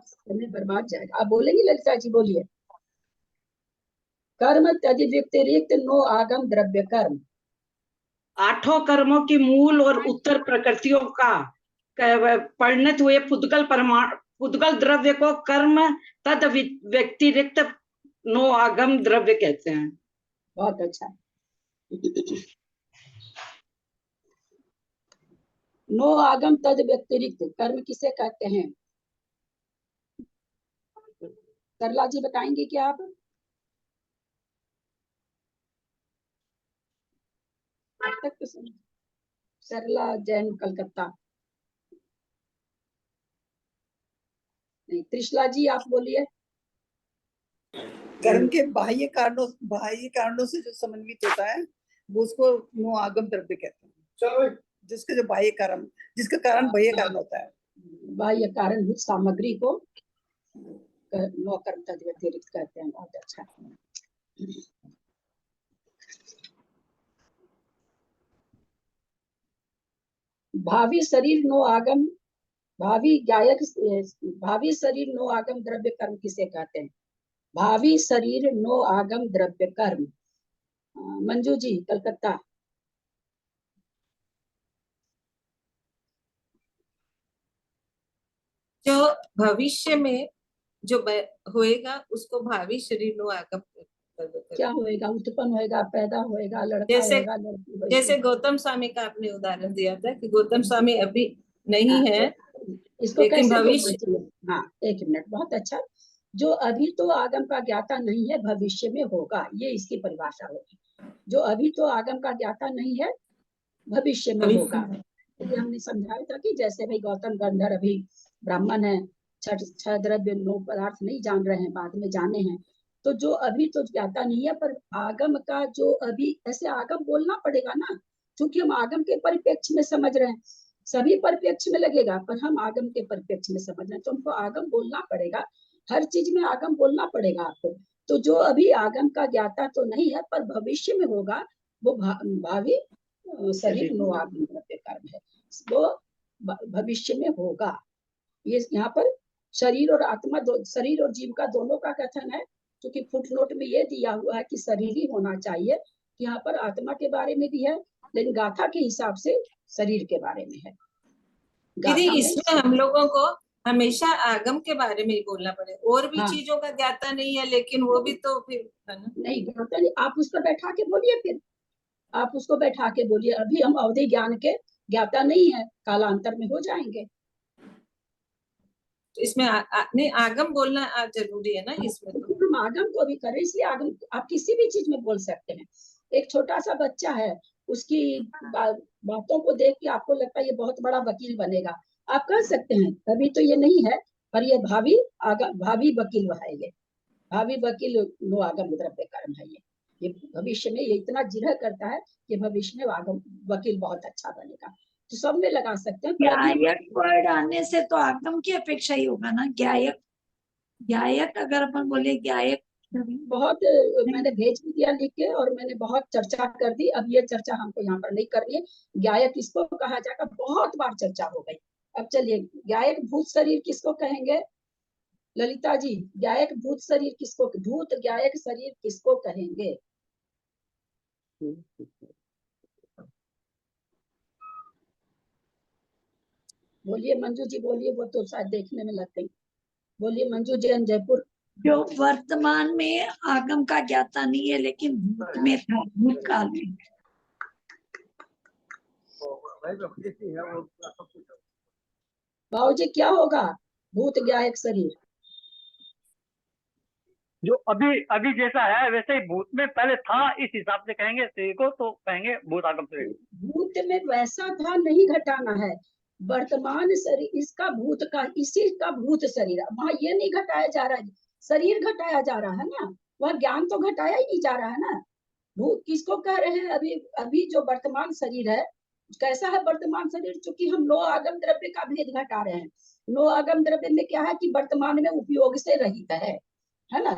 समय बर्बाद जाएगा। आप बोलेंगे ललिता जी? बोलिए। कर्म तदिव्यतिरिक्त नो आगम द्रव्य कर्म। 8 कर्मों की मूल और उत्तर प्रकृतियों का परिणत हुए पुद्गल द्रव्य को कर्म तद व्यतिरिक्त नो आगम द्रव्य कहते हैं। बहुत अच्छा। नो आगम तद व्यतिरिक्त कर्म किसे कहते हैं? सरला जी बताएंगे क्या आप? तक तो सरला जैन कलकत्ता नहीं। त्रिशला जी आप बोलिए। कर्म के बाह्य कारणों से जो समन्वित होता है वो उसको नो आगम द्रव्य कहते हैं। जिसका जो बाह्य कारण, जिसका कारण बाह्य कारण होता है, बाह्य कारण सामग्री को नो कर्म तद व्यतिरिक्त कहते हैं। बहुत अच्छा। भावी शरीर नो आगम, भावी शरीर नो आगम द्रव्य कर्म किसे कहते हैं? भावी शरीर नो आगम द्रव्य कर्म। मंजू जी कलकत्ता। जो भविष्य में जो होएगा उसको भावी शरीर नो आगम क्या होएगा? उत्पन्न होएगा, पैदा होएगा, लड़का होएगा, लड़की होएगी। जैसे गौतम स्वामी का आपने उदाहरण दिया था कि गौतम स्वामी अभी नहीं है, इसको लेकिन कैसे भविष्य। हाँ, एक मिनट, बहुत अच्छा। जो अभी तो आगम का ज्ञाता नहीं है, भविष्य में होगा, ये इसकी परिभाषा होगी। जो अभी तो आगम का ज्ञाता नहीं है, भविष्य में होगा। ये हमने समझाया था कि जैसे भाई गौतम गंधर्व अभी ब्राह्मण है, छह द्रव्य 9 पदार्थ नहीं जान रहे हैं, बाद में जाने हैं। तो जो अभी तो ज्ञाता नहीं है, पर आगम का जो अभी, ऐसे आगम बोलना पड़ेगा ना, क्योंकि हम आगम के परिप्रेक्ष्य में समझ रहे हैं। सभी परिप्रेक्ष्य में लगेगा, पर हम आगम के परिप्रेक्ष्य में समझ रहे हैं, तो हमको आगम बोलना पड़ेगा। हर चीज में आगम बोलना पड़ेगा आपको। तो जो अभी आगम का ज्ञाता तो नहीं है, पर भविष्य में होगा, वो भावी शरीर नो आगम द्रव्य कर्म है, वो भविष्य में होगा। ये यहाँ पर शरीर और आत्मा शरीर और जीव का दोनों का कथन है, क्योंकि फुटनोट में ये दिया हुआ है कि शरीर ही होना चाहिए। यहाँ पर आत्मा के बारे में भी है, लेकिन गाथा के हिसाब से शरीर के बारे में है। दीदी इसमें हम लोगों को हमेशा आगम के बारे में ही बोलना पड़े, और भी हाँ। चीजों का ज्ञाता नहीं है, लेकिन वो भी तो फिर है ना। नहीं ज्ञाता नहीं, आप उसको बैठा के बोलिए, फिर आप उसको बैठा के बोलिए। अभी हम अवधि ज्ञान के ज्ञाता नहीं है, कालांतर में हो जाएंगे। तो इसमें नहीं, आगम बोलना जरूरी है ना इसमें। तो हम आगम को भी करें, इसलिए आगम आप किसी भी चीज में बोल सकते हैं। एक छोटा सा बच्चा है, उसकी बातों को देख के आपको लगता है ये बहुत बड़ा वकील बनेगा, आप कह सकते हैं। तभी तो ये नहीं है, पर ये भावी वकील है, ये भावी वकील नो आगम द्रव्य कर्म है। ये भविष्य में ये इतना जिरह करता है कि भविष्य में आगम वकील बहुत अच्छा बनेगा। तो सब में लगा सकते हैं। ज्ञायक वर्ड आने से तो आगम की अपेक्षा ही होगा ना। ज्ञायक अगर अपन बोले ज्ञायक, बहुत मैंने भेज भी दिया लिख के, और मैंने बहुत चर्चा कर दी। अब ये चर्चा हमको यहाँ पर नहीं करनी है। ज्ञायक किसको कहा जाएगा, बहुत बार चर्चा हो गई। अब चलिए, ज्ञायक भूत शरीर किसको कहेंगे ललिता जी? ज्ञायक भूत शरीर किसको, भूत ज्ञायक शरीर किसको कहेंगे? बोलिए मंजू जी, बोलिए। वो तो शायद देखने में लग गई। बोलिए मंजू जैन, जयपुर। जो वर्तमान में आगम का ज्ञाता नहीं है, लेकिन भूत में था, भूतकाल में। बाबू जी क्या होगा भूत ज्ञायक शरीर? जो अभी जैसा है वैसे ही भूत में पहले था, इस हिसाब से कहेंगे शरीर को, तो कहेंगे भूत आगम शरीर। भूत में वैसा था, नहीं घटाना है। वर्तमान शरीर इसका भूत का, इसी का भूत शरीर, वहाँ ये नहीं घटाया जा रहा है, शरीर घटाया जा रहा है ना, वह ज्ञान तो घटाया ही नहीं जा रहा है ना। भूत किसको कह रहे हैं? अभी जो वर्तमान शरीर है, कैसा है वर्तमान शरीर? चूंकि हम नो आगम द्रव्य का भेद घटा रहे हैं। नो आगम द्रव्य में क्या है कि वर्तमान में उपयोग से रहित है ना,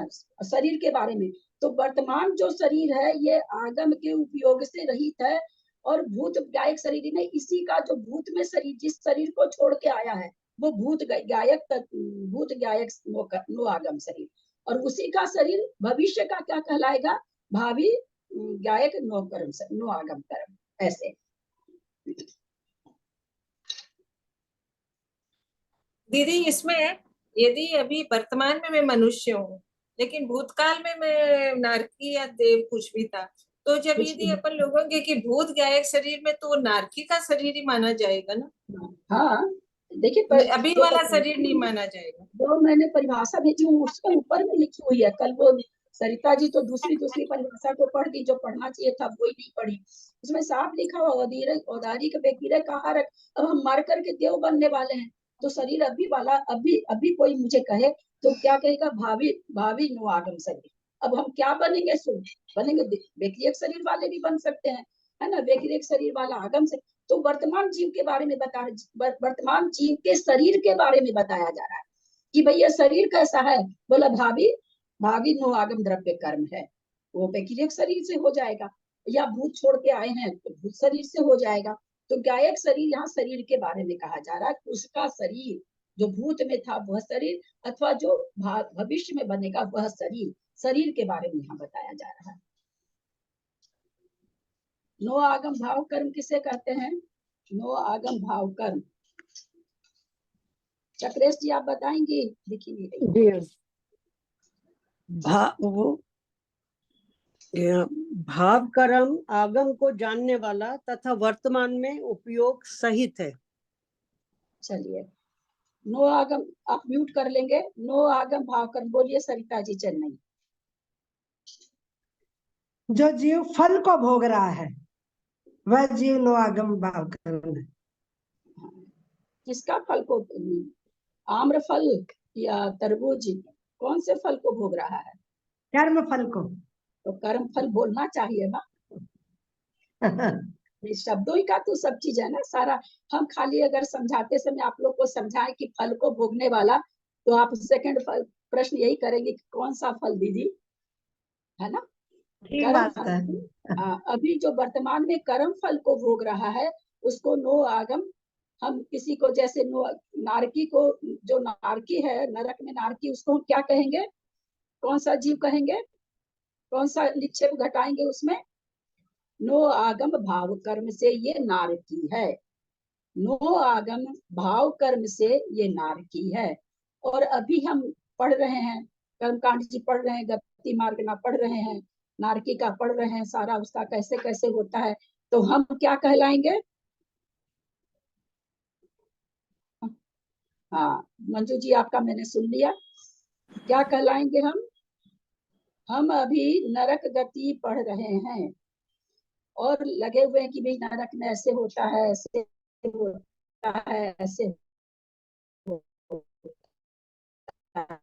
शरीर के बारे में। तो वर्तमान जो शरीर है ये आगम के उपयोग से रहित है, और भूत ज्ञायक शरीर में इसी का जो भूत में शरीर, जिस शरीर को छोड़ के आया है, वो भूत ज्ञायक नो आगम शरीर, और उसी का शरीर भविष्य का क्या कहलाएगा? भावी ज्ञायक नो आगम कर्म। ऐसे दीदी इसमें यदि अभी वर्तमान में मैं मनुष्य हूँ, लेकिन भूतकाल में मैं नारकी या देव कुछ भी था, तो जब यदि अपन लोगों के कि भूत ज्ञायक शरीर में, तो नारकी का शरीर ही माना जाएगा ना। हाँ देखिए, अभी वाला शरीर नहीं माना जाएगा। जो मैंने परिभाषा भेजी हूँ उसके ऊपर में लिखी हुई है। कल वो सरिता जी तो दूसरी परिभाषा को पढ़ दी, जो पढ़ना चाहिए था वही नहीं पढ़ी। उसमें साफ लिखा हुआ औदारिक व्यक्तिरक आहारक। अब हम मर करके देव बनने वाले हैं, तो शरीर अभी कोई मुझे कहे तो क्या कहेगा? भावी नो आगम शरीर। अब हम क्या बनेंगे? बनेंगे व्यक्तिरक शरीर वाले भी बन सकते हैं, है ना, व्यक्तिरक शरीर वाला आगम से। तो वर्तमान जीव के बारे में वर्तमान जीव के शरीर के बारे में बताया जा रहा है कि भैया शरीर कैसा है? बोला भावी नो आगम द्रव्य कर्म है, वो व्यक्तिरक शरीर से हो जाएगा, या भूत छोड़ के आए हैं तो भूत शरीर से हो जाएगा। तो ज्ञायक शरीर यहाँ शरीर के बारे में कहा जा रहा है। उसका शरीर जो भूत में था वह शरीर, अथवा जो भविष्य में बनेगा वह शरीर के बारे में यहाँ बताया जा रहा है। नो आगम भाव कर्म किसे कहते हैं? नो आगम भाव कर्म चक्रेश जी आप बताएंगे? लिखिए। भाव कर्म आगम को जानने वाला तथा वर्तमान में उपयोग सहित है। चलिए, नो आगम आप म्यूट कर लेंगे। नो आगम भाव कर्म बोलिए सरिता जी चेन्नई। जो जीव फल को भोग रहा है वह जीव नो आगम भाव कर्म है। किसका फल को? आम्र फल या तरबूज? कौन से फल को भोग रहा है? कर्म फल को। तो कर्म फल बोलना चाहिए ना। शब्दों ही का तो सब चीज है ना सारा। हम खाली अगर समझाते समय आप लोग को समझाएं कि फल को भोगने वाला, तो आप सेकंड प्रश्न यही करेंगे कि कौन सा फल दीदी, है ना? ठीक कर्म बात फल। है। अभी जो वर्तमान में कर्म फल को भोग रहा है उसको नो आगम, हम किसी को जैसे नो नारकी को, जो नारकी है नरक में नारकी, उसको हम क्या कहेंगे? कौन सा जीव कहेंगे? कौन सा निक्षेप घटाएंगे उसमें? नो आगम भाव कर्म से ये नारकी है। नो आगम भाव कर्म से ये नारकी है। और अभी हम पढ़ रहे हैं, कर्मकांड जी पढ़ रहे हैं, गति मार्ग ना पढ़ रहे हैं, नारकी का पढ़ रहे हैं, सारा उसका कैसे कैसे होता है, तो हम क्या कहलाएंगे? हाँ मंजू जी, आपका मैंने सुन लिया। क्या कहलाएंगे हम? हम अभी नरक गति पढ़ रहे हैं और लगे हुए हैं कि भाई नरक में ऐसे होता है, ऐसे होता है, ऐसे होता है।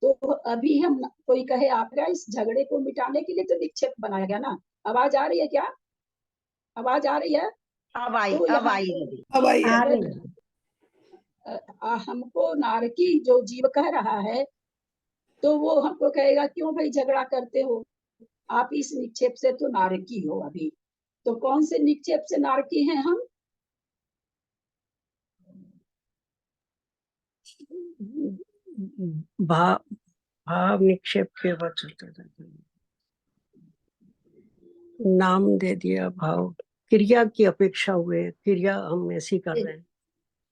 तो अभी हम, कोई कहे आपका इस झगड़े को मिटाने के लिए तो निक्षेप बनाया गया ना। आवाज आ रही है क्या? आवाज आ रही है? अब आई, तो अब यहाँ आई पे दीदी। अब आई है। हमको नारकी जो जीव कह रहा है, तो वो हमको कहेगा क्यों भाई झगड़ा करते हो, आप इस निक्षेप से तो नारकी हो अभी। तो कौन से निक्षेप से नारकी हैं हम? भाव निक्षेप के वचन नाम दे दिया, भाव क्रिया की अपेक्षा हुए, क्रिया हम ऐसी कर रहे हैं।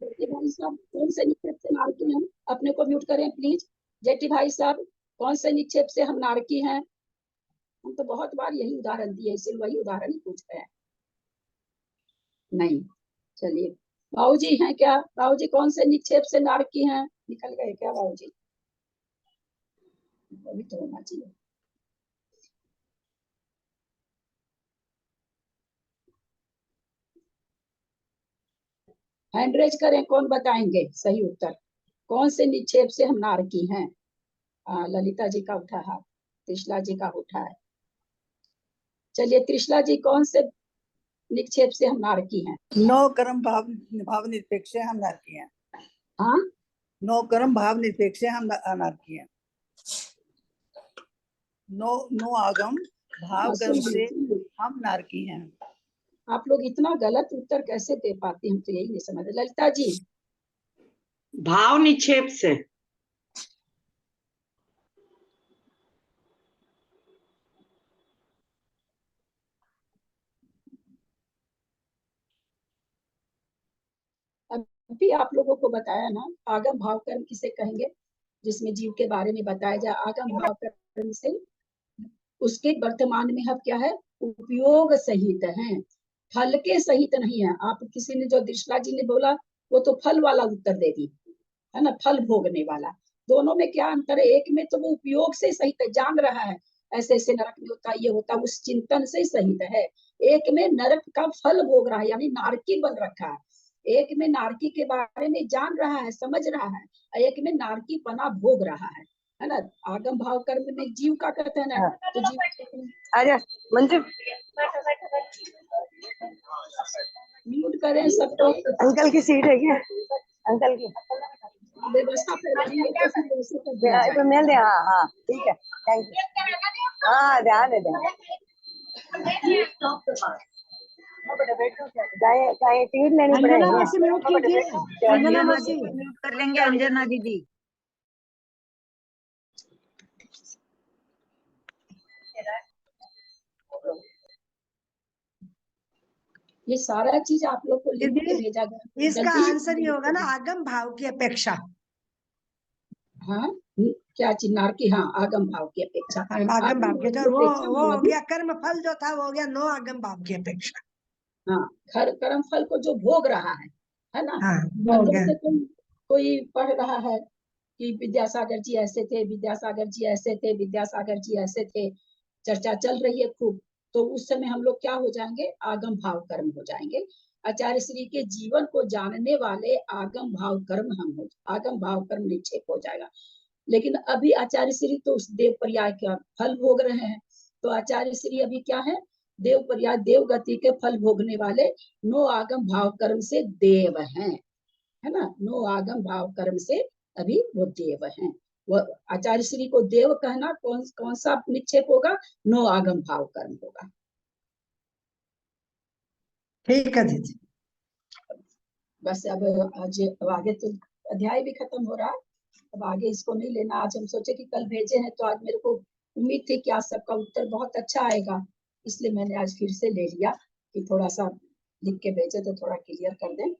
जेठी भाई साहब कौन से निक्षेप से नारकी हैं? अपने को म्यूट करें प्लीज। जेठी भाई साहब कौन से निक्षेप से हम नारकी हैं? हम तो बहुत बार यही उदाहरण दिए, इसलिए वही उदाहरण ही पूछ रहे हैं। नहीं, चलिए बाबू जी हैं क्या? बाबू जी कौन से निक्षेप से नारकी हैं? निकल गए क्या बाबू जी? अभी तो होना चाहिए। हैंड रेज करें, कौन बताएंगे सही उत्तर? कौन से निक्षेप से हम नारकी हैं? ललिता जी का उठा हाथ, त्रिशला जी का उठा है। चलिए त्रिशला जी, कौन से निक्षेप से हम नारकी हैं? नो कर्म भाव भाव निरपेक्ष से हम नारकी हैं। हाँ, नो कर्म भाव निरपेक्ष से हम नारकी हैं। नो आगम भाव कर्म से हम नारकी हैं। आप लोग इतना गलत उत्तर कैसे दे पाते, हम तो यही नहीं समझ। ललिता जी, भाव निक्षेप से। अभी आप लोगों को बताया ना, आगम भाव कर्म किसे कहेंगे? जिसमें जीव के बारे में बताया जाए आगम भाव कर्म से, उसके वर्तमान में हम क्या है? उपयोग सहित हैं, फल के सहित नहीं है। आप किसी ने, जो त्रिशला जी ने बोला, वो तो फल वाला उत्तर दे दी है ना, फल भोगने वाला। दोनों में क्या अंतर है? एक में तो वो उपयोग से सहित है, जान रहा है ऐसे ऐसे नरक में होता, ये होता, उस चिंतन से सहित है। एक में नरक का फल भोग रहा है, यानी नारकी बन रखा है। एक में नारकी के बारे में जान रहा है, समझ रहा है, एक में नारकी पना भोग रहा है ना। आगम भाव कर्म में जीव का कथन है, तो जीव आजा मंजू, म्यूट करें सबको। अंकल की सीट है क्या? अंकल की व्यवस्था करवाएंगे तो फिर वैसे कर दिया तो जाएगा। मेल दे। हाँ हाँ ठीक है, थैंक यू। हाँ ध्यान है, ध्यान चाहे टिकट लेनी अंजना पड़ेगी। मौसी म्यूट कीजिए, अंजना अंजना मौसी। दीदी को म्यूट कर लेंगे, अंजना दीदी। ये सारा चीज आप लोग को लिख के दीदी भेजा गया, इसका जल्दी आंसर ये होगा ना, आगम भाव की अपेक्षा। हाँ, क्या चीज? नारकी, हाँ, आगम भाव की अपेक्षा। आगम भाव के, तो अपेक्षा वो हो मोदी, गया कर्म फल जो था, वो हो गया नो आगम भाव की अपेक्षा। हाँ, कर्म फल को जो भोग रहा है ना। हाँ, वो अब हो गया। जैसे कोई पढ़ रहा है कि विद्यासागर जी ऐसे थे, विद्यासागर जी ऐसे थे, विद्यासागर जी ऐसे थे, चर्चा चल रही है खूब, तो उस समय हम लोग क्या हो जाएंगे? आगम भाव कर्म हो जाएंगे। आचार्य श्री के जीवन को जानने वाले आगम भाव कर्म हम हो, आगम भाव कर्म निक्षेप हो जाएगा। लेकिन अभी आचार्य श्री तो उस देव पर्याय का फल भोग रहे हैं, तो आचार्य श्री अभी क्या है? देव पर्याय देव गति के फल भोगने वाले नो आगम भाव कर्म से देव हैं, है ना। नो आगम भाव कर्म से अभी वो देव हैं। वो आचार्य श्री को देव कहना कौन सा निक्षेप होगा? नो आगम भाव कर्म होगा। ठीक है दीदी। बस अब आगे तो अध्याय भी खत्म हो रहा है, अब आगे इसको नहीं लेना। आज हम सोचे कि कल भेजे हैं तो आज मेरे को उम्मीद थी कि आज सबका उत्तर बहुत अच्छा आएगा, इसलिए मैंने आज फिर से ले लिया कि थोड़ा सा लिख के भेजे तो थोड़ा क्लियर कर दें।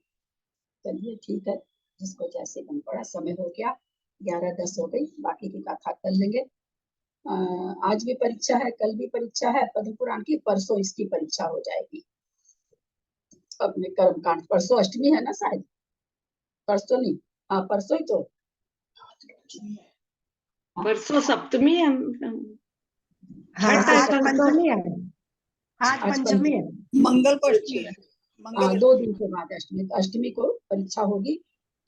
चलिए ठीक है, जिसको जैसे मन पड़ा। समय हो गया 11:10 हो गई, बाकी की कथा कर लेंगे। आज भी परीक्षा है, कल भी परीक्षा है पद्म पुराण की, परसों इसकी परीक्षा हो जाएगी। अपने कर्म कांड परसों अष्टमी है ना शायद, परसों नहीं, हाँ परसों ही तो, परसों सप्तमी है। हाँ, छठ है आज परसों। पंचमी है, आज पंचमी है। मंगल को अष्टमी है। मंगल 2 दिन के बाद अष्टमी, तो अष्टमी को परीक्षा होगी।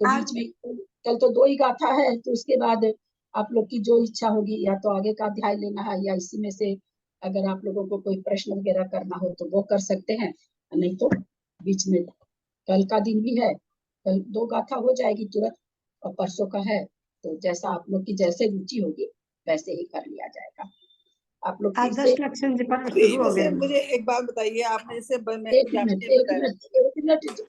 तो आज बीच में कल तो 2 ही गाथा है, तो उसके बाद आप लोग की जो इच्छा होगी, या तो आगे का अध्याय लेना है या इसी में से अगर आप लोगों को कोई प्रश्न वगैरह करना हो तो वो कर सकते हैं, नहीं तो बीच में कल का दिन भी है, कल 2 गाथा हो जाएगी तुरंत, और परसों का है, तो जैसा आप लोग की जैसे रुचि होगी वैसे ही कर लिया जाएगा। आप लोग फिर से आदर्श लक्षण दीपक शुरू हो वैसे गया। मुझे एक बात बताइए, आपने जैसे एक मिनट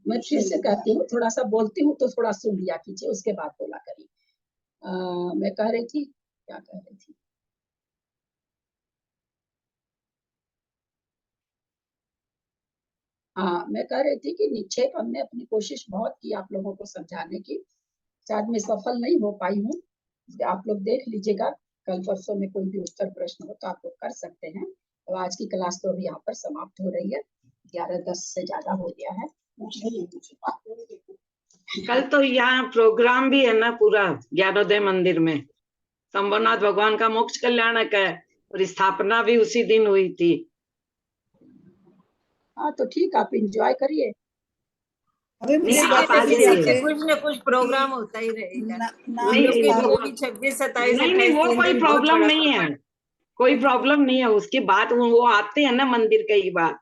मैं फिर से कहती हूँ, थोड़ा सा बोलती हूँ तो थोड़ा सुन लिया कीजिए, उसके बाद बोला करिए। मैं कह रही थी, क्या कह रही थी? हाँ, मैं कह रही थी कि निक्षेप हमने अपनी कोशिश बहुत की आप लोगों को समझाने की, शायद मैं सफल नहीं हो पाई हूँ। आप लोग देख लीजिएगा, कल परसों में कोई भी उत्तर प्रश्न हो तो आप लोग कर सकते हैं। तो आज की क्लास तो अभी यहाँ पर समाप्त हो रही है, 11:10 से ज्यादा हो गया है। कल तो यहाँ प्रोग्राम भी है ना पूरा ज्ञानोदय मंदिर में, शंभुनाथ भगवान का मोक्ष कल्याणक है और स्थापना भी उसी दिन हुई थी। हाँ तो ठीक, आप इंजॉय करिए। अरे मुझे एक बात आप आ पूछनी थी जाइए। आपसे, कुछ न कुछ प्रोग्राम होता ही रहेगा। नाम हम लोग के नहीं, लिए भी 26, 27, नहीं 28 वो 3 कोई दिन बहुत प्रॉब्लम बड़ा नहीं है, कोई प्रॉब्लम नहीं है। उसकी बात वो आते हैं ना मंदिर कई बार।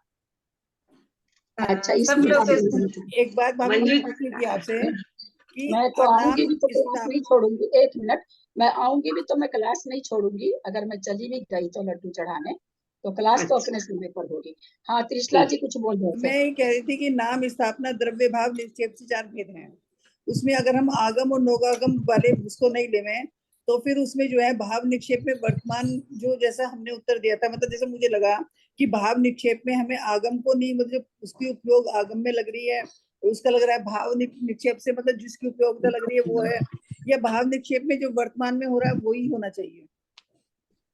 अच्छा, सब इसलिए लोग एक बात भाभी मुझे पूछनी थी आपसे कि मैं तो नाम आऊंगी भी तो क्लास नहीं छोड़ूंगी। 1 मिनट, मैं आऊंगी भी तो मैं क्लास नहीं छोड़ूंगी। अगर मैं चली भी गई तो लड्डू चढ़ाने, तो क्लास तो अपने समय पर होगी। हाँ त्रिशला जी कुछ बोल रहे थे। मैं ये कह रही थी कि नाम स्थापना द्रव्य भाव निक्षेप से 4 भेद हैं। उसमें अगर हम आगम और नोगागम वाले उसको नहीं लेवे तो फिर उसमें जो है भाव निक्षेप में वर्तमान जो जैसा हमने उत्तर दिया था, मतलब जैसे मुझे लगा कि भाव निक्षेप में हमें आगम को नहीं, मतलब उसकी उपयोग आगम में लग रही है, उसका लग रहा है भाव निक्षेप से मतलब जिसकी उपयोगिता लग रही है वो है, या भाव निक्षेप में जो वर्तमान में हो रहा है वही होना चाहिए।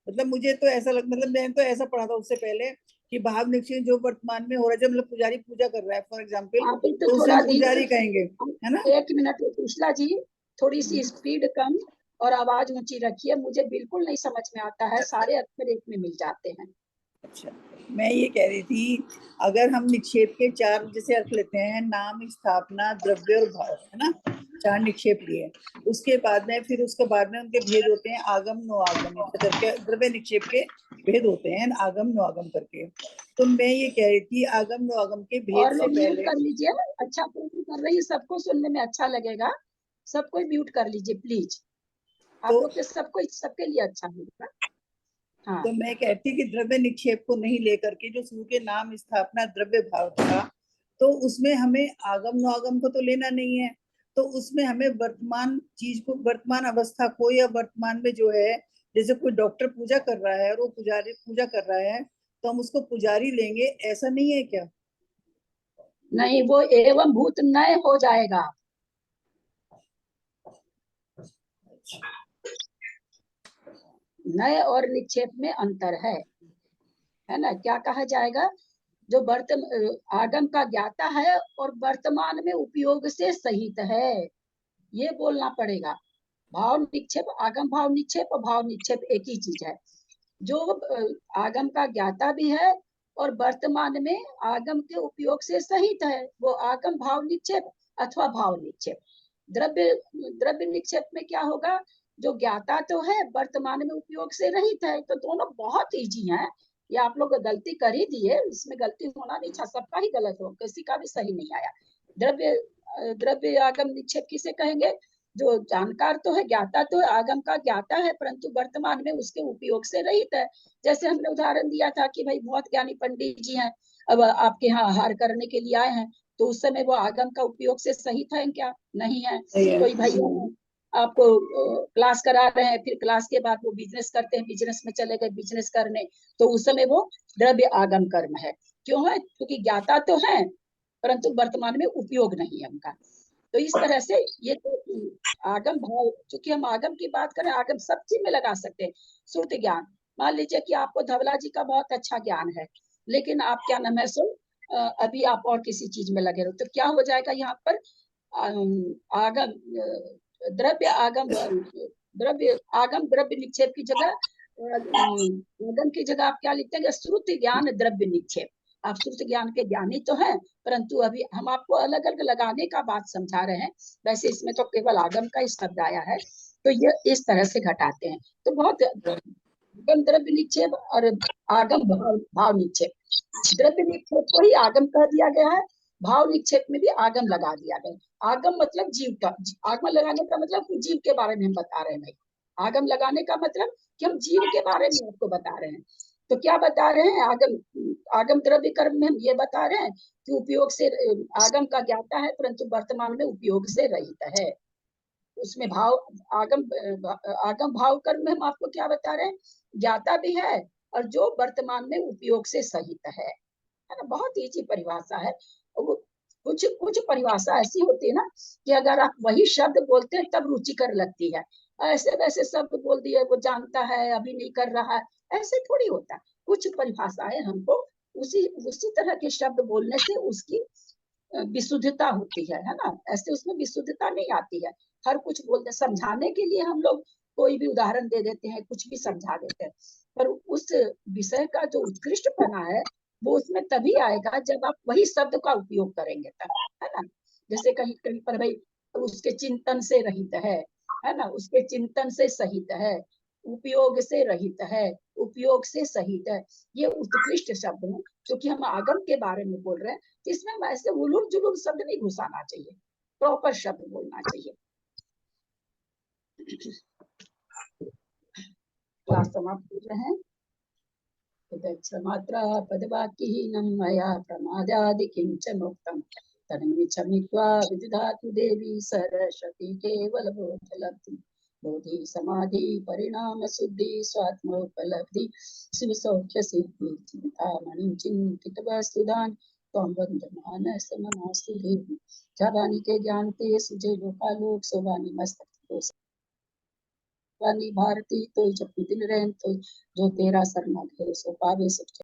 मतलब मुझे तो ऐसा मतलब मैंने तो ऐसा पढ़ा था उससे पहले कि भाव निक्षेप जो वर्तमान में हो रहा है, जब मतलब पुजारी पूजा कर रहा है फॉर एग्जाम्पल, आप तो तो उसे थोड़ा हम पुजारी कहेंगे, है ना। 1 मिनट त्रिशला जी, थोड़ी सी स्पीड कम और आवाज ऊंची रखिए, मुझे बिल्कुल नहीं समझ में आता है, सारे अक्षर एक में मिल जाते हैं। अच्छा, मैं ये कह रही थी अगर हम निक्षेप के 4 जैसे अर्थ लेते हैं, नाम स्थापना द्रव्य और भाव, है ना, 4 निक्षेप लिए, उसके बाद में फिर उसके बाद में उनके भेद होते हैं आगम नो आगम, द्रव्य निक्षेप के भेद होते हैं आगम नो आगम करके। तो मैं ये कह रही थी आगम नो आगम के भेद और से लोग म्यूट पहले कर लीजिए, अच्छा प्रश्न कर रही है, सबको सुनने में अच्छा लगेगा, सबको म्यूट कर लीजिए प्लीज। आप लोग के सबको सबके लिए अच्छा होगा। हाँ तो मैं कहती कि द्रव्य निक्षेप को नहीं लेकर के जो शुरू के नाम स्थापना द्रव्य भाव था, तो उसमें हमें आगम नो आगम को तो लेना नहीं है, तो उसमें हमें वर्तमान चीज को, वर्तमान अवस्था को, या वर्तमान में जो है जैसे कोई डॉक्टर पूजा कर रहा है और वो पुजारी पूजा कर रहा है तो हम उसको पुजारी लेंगे, ऐसा नहीं है क्या? नहीं, वो एवं भूत नय हो जाएगा। नय और निक्षेप में अंतर है ना। क्या कहा जाएगा? जो आगम का ज्ञाता है और वर्तमान में उपयोग से सहित है, ये बोलना पड़ेगा। भाव निक्षेप, आगम भाव निक्षेप और भाव निक्षेप एक ही चीज है। जो आगम का ज्ञाता भी है और वर्तमान में आगम के उपयोग से सहित है, वो आगम भाव निक्षेप अथवा भाव निक्षेप। द्रव्य निक्षेप में क्या होगा? जो ज्ञाता तो है, वर्तमान में उपयोग से रहित है, तो दोनों बहुत इजी हैं, ये आप लोग गलती कर ही दिए, इसमें गलती होना नहीं था, सबका ही गलत हो, किसी का भी सही नहीं आया। द्रव्य आगम निक्षेप किसे कहेंगे? जो जानकार तो है, ज्ञाता तो है, आगम का ज्ञाता है, परंतु वर्तमान में उसके उपयोग से रहित है। जैसे हमने उदाहरण दिया था कि भाई बहुत ज्ञानी पंडित जी हैं, अब आपके यहाँ आहार करने के लिए आए हैं, तो उस समय वो आगम का उपयोग से सहित है क्या? नहीं है। कोई भैया आपको क्लास करा रहे हैं, फिर क्लास के बाद वो बिजनेस करते हैं, बिजनेस में चले गए बिजनेस करने, तो उस समय वो द्रव्य आगम कर्म है। क्यों है? क्योंकि ज्ञाता तो है, परंतु वर्तमान में उपयोग नहीं है उनका। तो इस तरह से ये तो आगम भाव, चूंकि हम आगम की बात करें, आगम सब चीज में लगा सकते हैं। श्रुति ज्ञान, मान लीजिए कि आपको धवला जी का बहुत अच्छा ज्ञान है, लेकिन आप क्या नाम है सो अभी आप और किसी चीज में लगे रहो, तो क्या हो जाएगा यहाँ पर? आगम द्रव्य आगम द्रव्य निक्षेप की जगह आगम की जगह आप क्या लिखते हैं? श्रुति ज्ञान द्रव्य निक्षेप। आप श्रुति ज्ञान के ज्ञानी तो हैं, परंतु अभी हम आपको अलग अलग लगाने का बात समझा रहे हैं। वैसे इसमें तो केवल आगम का ही शब्द आया है, तो ये इस तरह से घटाते हैं। तो बहुत आगम द्रव्य निक्षेप और आगम भाव निक्षेप, द्रव्य निक्षेप को ही आगम कह दिया गया है, भाव निक्षेप में भी आगम लगा दिया गया। आगम मतलब जीव का, आगम लगाने का मतलब कि जीव के बारे में हम बता रहे हैं भाई। आगम लगाने का मतलब कि हम जीव के बारे में आपको बता रहे हैं। तो क्या बता रहे हैं? आगम द्रव्य कर्म में हम ये बता रहे हैं कि उपयोग से आगम का ज्ञाता है, परंतु वर्तमान में उपयोग से रहित है। उसमें भाव आगम भाव कर्म में हम आपको क्या बता रहे हैं? ज्ञाता भी है और जो वर्तमान में उपयोग से सहित है ना। बहुत ईजी परिभाषा है। कुछ कुछ परिभाषा ऐसी होती है ना कि अगर आप वही शब्द बोलते हैं तब रुचिकर लगती है। ऐसे वैसे शब्द बोल दिए, वो जानता है अभी नहीं कर रहा है, ऐसे थोड़ी होता है। कुछ परिभाषाएं हमको उसी तरह के शब्द बोलने से उसकी विशुद्धता होती है ना। ऐसे उसमें विशुद्धता नहीं आती है। हर कुछ बोलते, समझाने के लिए हम लोग कोई भी उदाहरण दे देते हैं, कुछ भी समझा देते हैं, पर उस विषय का जो उत्कृष्टपना है वो उसमें तभी आएगा जब आप वही शब्द का उपयोग करेंगे तब, है ना। जैसे कहीं कहीं पर भाई उसके चिंतन से रहित है ना, उसके चिंतन से सहित है, उपयोग से रहित है, उपयोग से सहित है, ये उत्कृष्ट शब्द है। क्योंकि हम आगम के बारे में बोल रहे हैं, तो इसमें हम ऐसे उलूम जुलूम शब्द नहीं घुसाना चाहिए, प्रॉपर शब्द बोलना चाहिए। क्लास समाप्त कर रहे हैं। मात्रा पदवाक्यहीनं मया प्रमादादि किंचनोक्तं तन्मे क्षमित्वा विदधातु देवी सरस्वती केवलबोधलब्धि बोधि समाधि परिणाम शुद्धि स्वात्मोपलब्धि शिव सौख्य सिद्धि चिंतामणि चिंतित वस्तुदान त्वं वन्दमानस नमोऽस्तु देवी। जबानी के जानते सुजय लोकालोक सोवानी मस्तक वाली भारती तो जब दिन रहन तो जो तेरा शरण है सो पावे सुख।